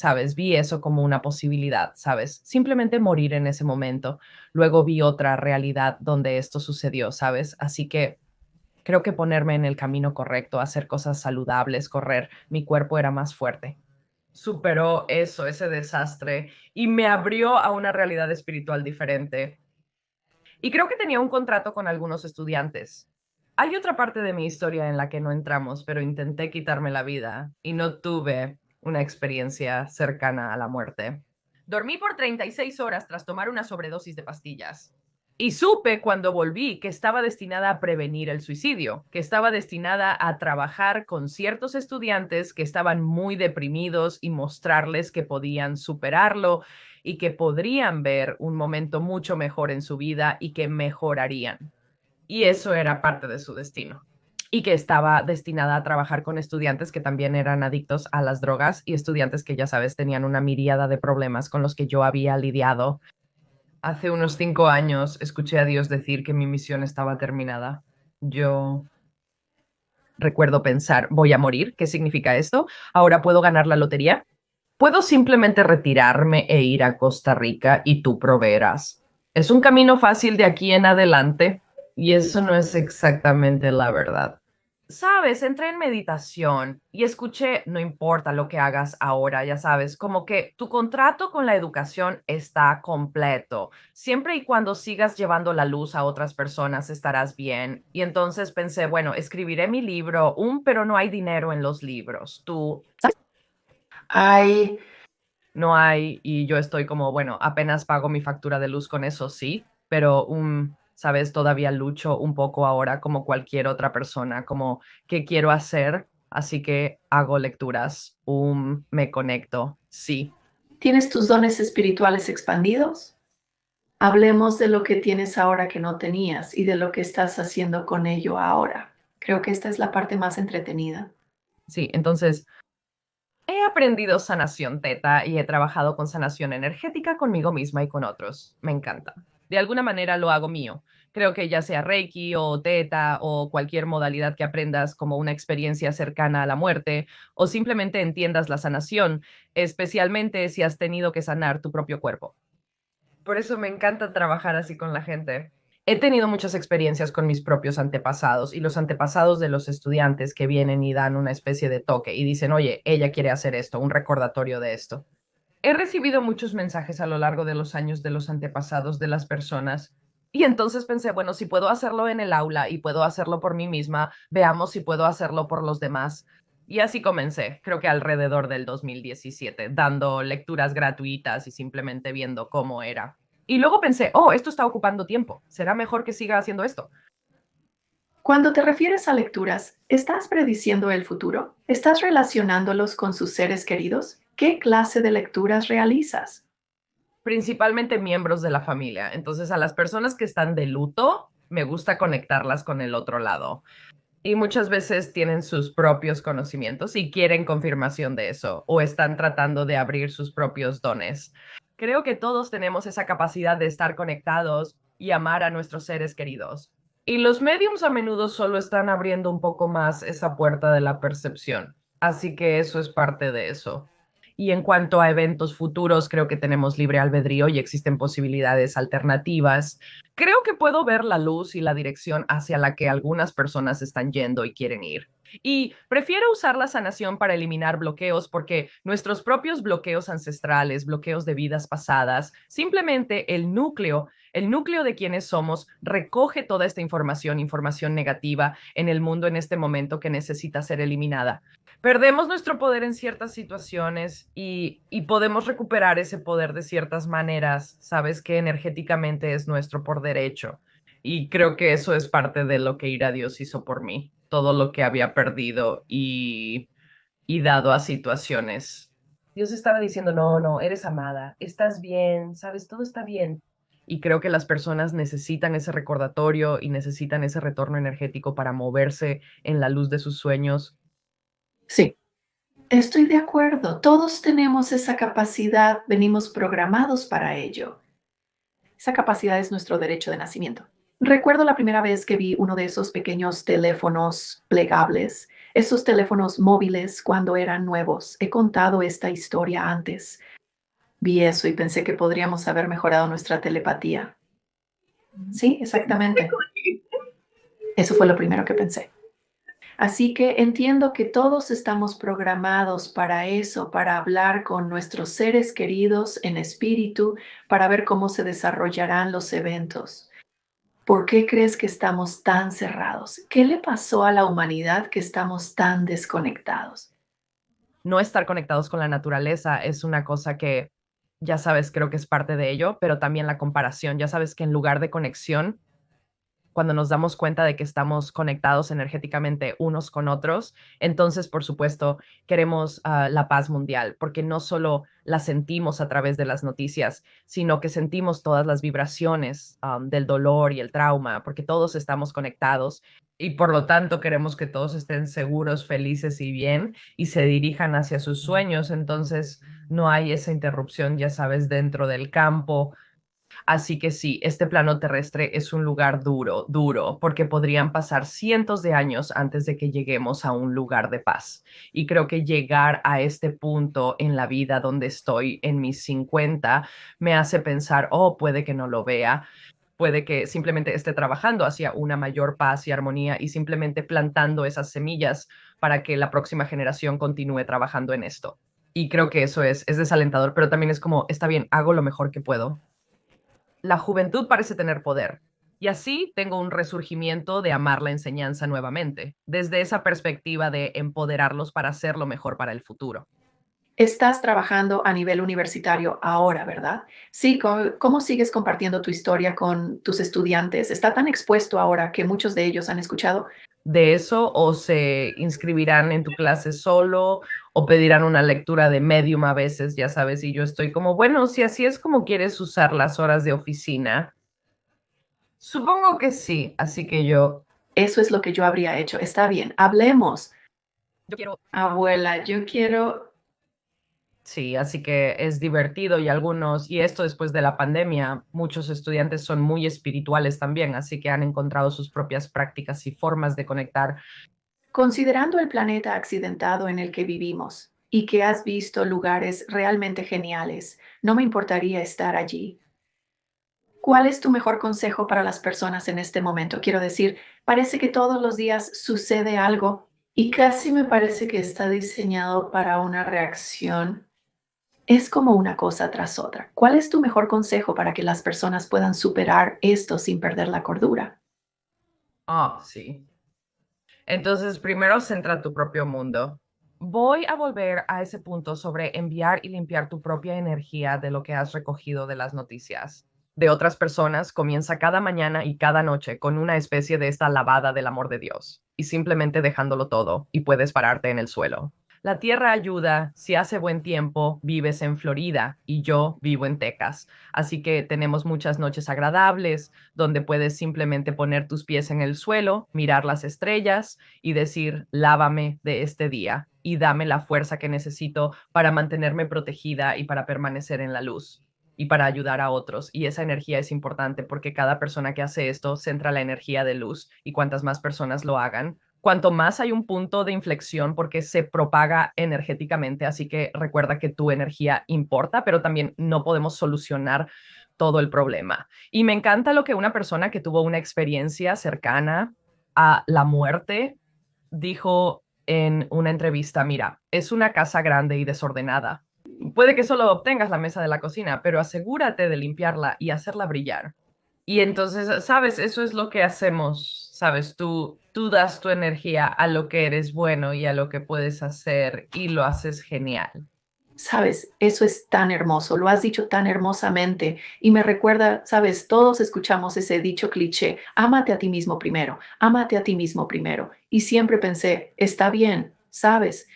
eso como una posibilidad, ¿sabes? Simplemente morir en ese momento. Luego vi otra realidad donde esto sucedió, ¿sabes? Así que creo que ponerme en el camino correcto, hacer cosas saludables, correr, mi cuerpo era más fuerte. Superó eso, ese desastre, y me abrió a una realidad espiritual diferente. Y creo que tenía un contrato con algunos estudiantes. Hay otra parte de mi historia en la que no entramos, pero intenté quitarme la vida y no tuve una experiencia cercana a la muerte. Dormí por 36 horas tras tomar una sobredosis de pastillas. Y supe cuando volví que estaba destinada a prevenir el suicidio, que estaba destinada a trabajar con ciertos estudiantes que estaban muy deprimidos y mostrarles que podían superarlo y que podrían ver un momento mucho mejor en su vida y que mejorarían. Y eso era parte de su destino. Y que estaba destinada a trabajar con estudiantes que también eran adictos a las drogas y estudiantes que, ya sabes, tenían una miríada de problemas con los que yo había lidiado. Hace unos 5 años escuché a Dios decir que mi misión estaba terminada. Yo recuerdo pensar, voy a morir, ¿qué significa esto? ¿Ahora puedo ganar la lotería? ¿Puedo simplemente retirarme e ir a Costa Rica y tú proveerás? Es un camino fácil de aquí en adelante y eso no es exactamente la verdad. Sabes, entré en meditación y escuché, no importa lo que hagas ahora, ya sabes, como que tu contrato con la educación está completo. Siempre y cuando sigas llevando la luz a otras personas, estarás bien. Y entonces pensé, bueno, escribiré mi libro, pero no hay dinero en los libros. Tú Ay, no hay y yo estoy como, bueno, apenas pago mi factura de luz con eso, sí, pero sabes, todavía lucho un poco ahora como cualquier otra persona, como qué quiero hacer, así que hago lecturas, me conecto, sí. ¿tienes tus dones espirituales expandidos? Hablemos de lo que tienes ahora que no tenías y de lo que estás haciendo con ello ahora. Creo que esta es la parte más entretenida. Sí, entonces he aprendido sanación teta y he trabajado con sanación energética conmigo misma y con otros. Me encanta. De alguna manera lo hago mío. Creo que ya sea Reiki o teta o cualquier modalidad que aprendas como una experiencia cercana a la muerte o simplemente entiendas la sanación, especialmente si has tenido que sanar tu propio cuerpo. Por eso me encanta trabajar así con la gente. He tenido muchas experiencias con mis propios antepasados y los antepasados de los estudiantes que vienen y dan una especie de toque y dicen, oye, ella quiere hacer esto, un recordatorio de esto. He recibido muchos mensajes a lo largo de los años de los antepasados de las personas y entonces pensé, bueno, si puedo hacerlo en el aula y puedo hacerlo por mí misma, veamos si puedo hacerlo por los demás. Y así comencé, creo que alrededor del 2017, dando lecturas gratuitas y simplemente viendo cómo era. Y luego pensé, oh, esto está ocupando tiempo, será mejor que siga haciendo esto. Cuando te refieres a lecturas, ¿estás prediciendo el futuro? ¿Estás relacionándolos con sus seres queridos? ¿Qué clase de lecturas realizas? Principalmente miembros de la familia. Entonces, a las personas que están de luto, me gusta conectarlas con el otro lado. Y muchas veces tienen sus propios conocimientos y quieren confirmación de eso o están tratando de abrir sus propios dones. Creo que todos tenemos esa capacidad de estar conectados y amar a nuestros seres queridos. Y los mediums a menudo solo están abriendo un poco más esa puerta de la percepción. Así que eso es parte de eso. Y en cuanto a eventos futuros, creo que tenemos libre albedrío y existen posibilidades alternativas. Creo que puedo ver la luz y la dirección hacia la que algunas personas están yendo y quieren ir. Y prefiero usar la sanación para eliminar bloqueos porque nuestros propios bloqueos ancestrales, bloqueos de vidas pasadas, simplemente el núcleo de quienes somos, recoge toda esta información, información negativa en el mundo en este momento que necesita ser eliminada. Perdemos nuestro poder en ciertas situaciones y podemos recuperar ese poder de ciertas maneras. Sabes que energéticamente es nuestro por derecho. Y creo que eso es parte de lo que Ira Dios hizo por mí. Todo lo que había perdido y dado a situaciones. Dios estaba diciendo, no, no, eres amada, estás bien, sabes, todo está bien. Y creo que las personas necesitan ese recordatorio y necesitan ese retorno energético para moverse en la luz de sus sueños. Sí, estoy de acuerdo. Todos tenemos esa capacidad, venimos programados para ello. Esa capacidad es nuestro derecho de nacimiento. Recuerdo la primera vez que vi uno de esos pequeños teléfonos plegables, esos teléfonos móviles cuando eran nuevos. He contado esta historia antes. Vi eso y pensé que podríamos haber mejorado nuestra telepatía. Sí, exactamente. Eso fue lo primero que pensé. Así que entiendo que todos estamos programados para eso, para hablar con nuestros seres queridos en espíritu, para ver cómo se desarrollarán los eventos. ¿Por qué crees que estamos tan cerrados? ¿Qué le pasó a la humanidad que estamos tan desconectados? No estar conectados con la naturaleza es una cosa que, ya sabes, creo que es parte de ello, pero también la comparación. Ya sabes que en lugar de conexión, cuando nos damos cuenta de que estamos conectados energéticamente unos con otros, entonces, por supuesto, queremos la paz mundial, porque no solo la sentimos a través de las noticias, sino que sentimos todas las vibraciones del dolor y el trauma, porque todos estamos conectados y por lo tanto queremos que todos estén seguros, felices y bien y se dirijan hacia sus sueños. Entonces, no hay esa interrupción, ya sabes, dentro del campo. Así que sí, este plano terrestre es un lugar duro, duro, porque podrían pasar cientos de años antes de que lleguemos a un lugar de paz. Y creo que llegar a este punto en la vida donde estoy en mis 50 me hace pensar, oh, puede que no lo vea, puede que simplemente esté trabajando hacia una mayor paz y armonía y simplemente plantando esas semillas para que la próxima generación continúe trabajando en esto. Y creo que eso es desalentador, pero también es como, está bien, hago lo mejor que puedo. La juventud parece tener poder. Y así tengo un resurgimiento de amar la enseñanza nuevamente, desde esa perspectiva de empoderarlos para hacer lo mejor para el futuro. Estás trabajando a nivel universitario ahora, ¿verdad? Sí, ¿cómo sigues compartiendo tu historia con tus estudiantes? Está tan expuesto ahora que muchos de ellos han escuchado. De eso, o se inscribirán en tu clase solo, o pedirán una lectura de Medium a veces, ya sabes, y yo estoy como, bueno, si así es como quieres usar las horas de oficina, supongo que sí, así que Eso es lo que yo habría hecho. Está bien, hablemos. yo quiero. Abuela, yo quiero. Sí, así que es divertido y algunos, y esto después de la pandemia, muchos estudiantes son muy espirituales también, así que han encontrado sus propias prácticas y formas de conectar. Considerando el planeta accidentado en el que vivimos y que has visto lugares realmente geniales, no me importaría estar allí. ¿Cuál es tu mejor consejo para las personas en este momento? Quiero decir, parece que todos los días sucede algo y casi me parece que está diseñado para una reacción. Es como una cosa tras otra. ¿Cuál es tu mejor consejo para que las personas puedan superar esto sin perder la cordura? Ah, sí. Entonces, primero centra tu propio mundo. Voy a volver a ese punto sobre enviar y limpiar tu propia energía de lo que has recogido de las noticias de otras personas. Comienza cada mañana y cada noche con una especie de esta lavada del amor de Dios y simplemente dejándolo todo y puedes pararte en el suelo. La tierra ayuda, si hace buen tiempo, vives en Florida y yo vivo en Texas, así que tenemos muchas noches agradables donde puedes simplemente poner tus pies en el suelo, mirar las estrellas y decir, lávame de este día y dame la fuerza que necesito para mantenerme protegida y para permanecer en la luz y para ayudar a otros. Y esa energía es importante porque cada persona que hace esto centra la energía de luz y cuantas más personas lo hagan, cuanto más hay un punto de inflexión porque se propaga energéticamente, así que recuerda que tu energía importa, pero también no podemos solucionar todo el problema. Y me encanta lo que una persona que tuvo una experiencia cercana a la muerte dijo en una entrevista, mira, es una casa grande y desordenada. Puede que solo obtengas la mesa de la cocina, pero asegúrate de limpiarla y hacerla brillar. Y entonces, sabes, eso es lo que hacemos, sabes, tú Tú das tu energía a lo que eres bueno y a lo que puedes hacer y lo haces genial. Sabes, eso es tan hermoso, lo has dicho tan hermosamente y me recuerda, sabes, todos escuchamos ese dicho cliché, ámate a ti mismo primero, ámate a ti mismo primero. Y siempre pensé, está bien, sabes,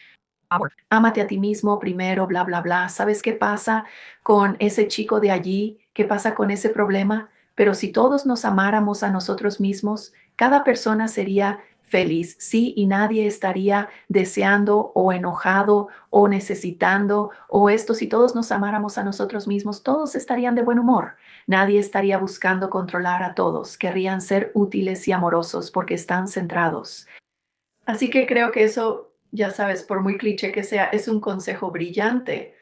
Amor. ámate a ti mismo primero, bla, bla, bla. ¿Sabes qué pasa con ese chico de allí? ¿Qué pasa con ese problema? Pero si todos nos amáramos a nosotros mismos, cada persona sería feliz, sí, y nadie estaría deseando o enojado o necesitando o esto. Si todos nos amáramos a nosotros mismos, todos estarían de buen humor. Nadie estaría buscando controlar a todos. Querrían ser útiles y amorosos porque están centrados. Así que creo que eso, ya sabes, por muy cliché que sea, es un consejo brillante.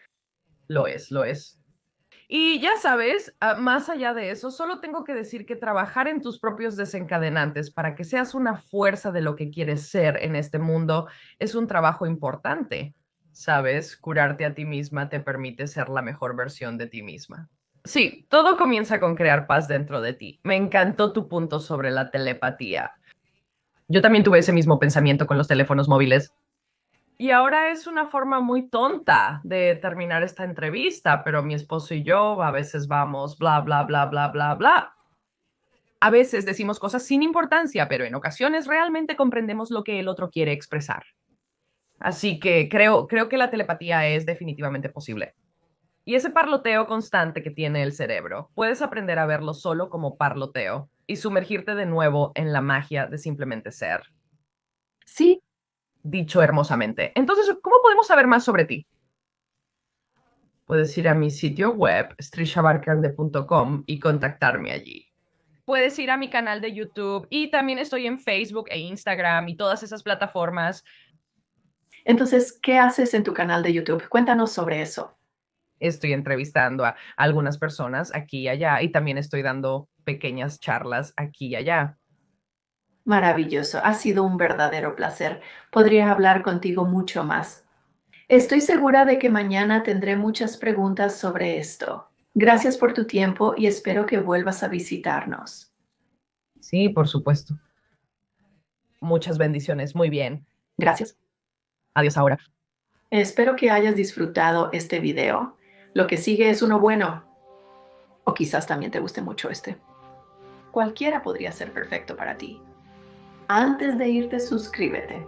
Lo es, lo es. Y ya sabes, más allá de eso, solo tengo que decir que trabajar en tus propios desencadenantes para que seas una fuerza de lo que quieres ser en este mundo es un trabajo importante. ¿Sabes? Curarte a ti misma te permite ser la mejor versión de ti misma. Sí, todo comienza con crear paz dentro de ti. Me encantó tu punto sobre la telepatía. Yo también tuve ese mismo pensamiento con los teléfonos móviles. Y ahora es una forma muy tonta de terminar esta entrevista, pero mi esposo y yo a veces vamos bla, bla, bla, bla, bla, bla. A veces decimos cosas sin importancia, pero en ocasiones realmente comprendemos lo que el otro quiere expresar. Así que creo que la telepatía es definitivamente posible. Y ese parloteo constante que tiene el cerebro, puedes aprender a verlo solo como parloteo y sumergirte de nuevo en la magia de simplemente ser. Sí, Dicho hermosamente. Entonces, ¿cómo podemos saber más sobre ti? Puedes ir a mi sitio web, strishabarkalde.com, y contactarme allí. Puedes ir a mi canal de YouTube y también estoy en Facebook e Instagram y todas esas plataformas. entonces, ¿qué haces en tu canal de YouTube? Cuéntanos sobre eso. Estoy entrevistando a algunas personas aquí y allá y también estoy dando pequeñas charlas aquí y allá. Maravilloso, ha sido un verdadero placer. Podría hablar contigo mucho más. Estoy segura de que mañana tendré muchas preguntas sobre esto. Gracias por tu tiempo y espero que vuelvas a visitarnos. Sí, por supuesto. Muchas bendiciones. Muy bien. Gracias. Adiós ahora. Espero que hayas disfrutado este video. Lo que sigue es uno bueno, o quizás también te guste mucho este. Cualquiera podría ser perfecto para ti. Antes de irte, suscríbete.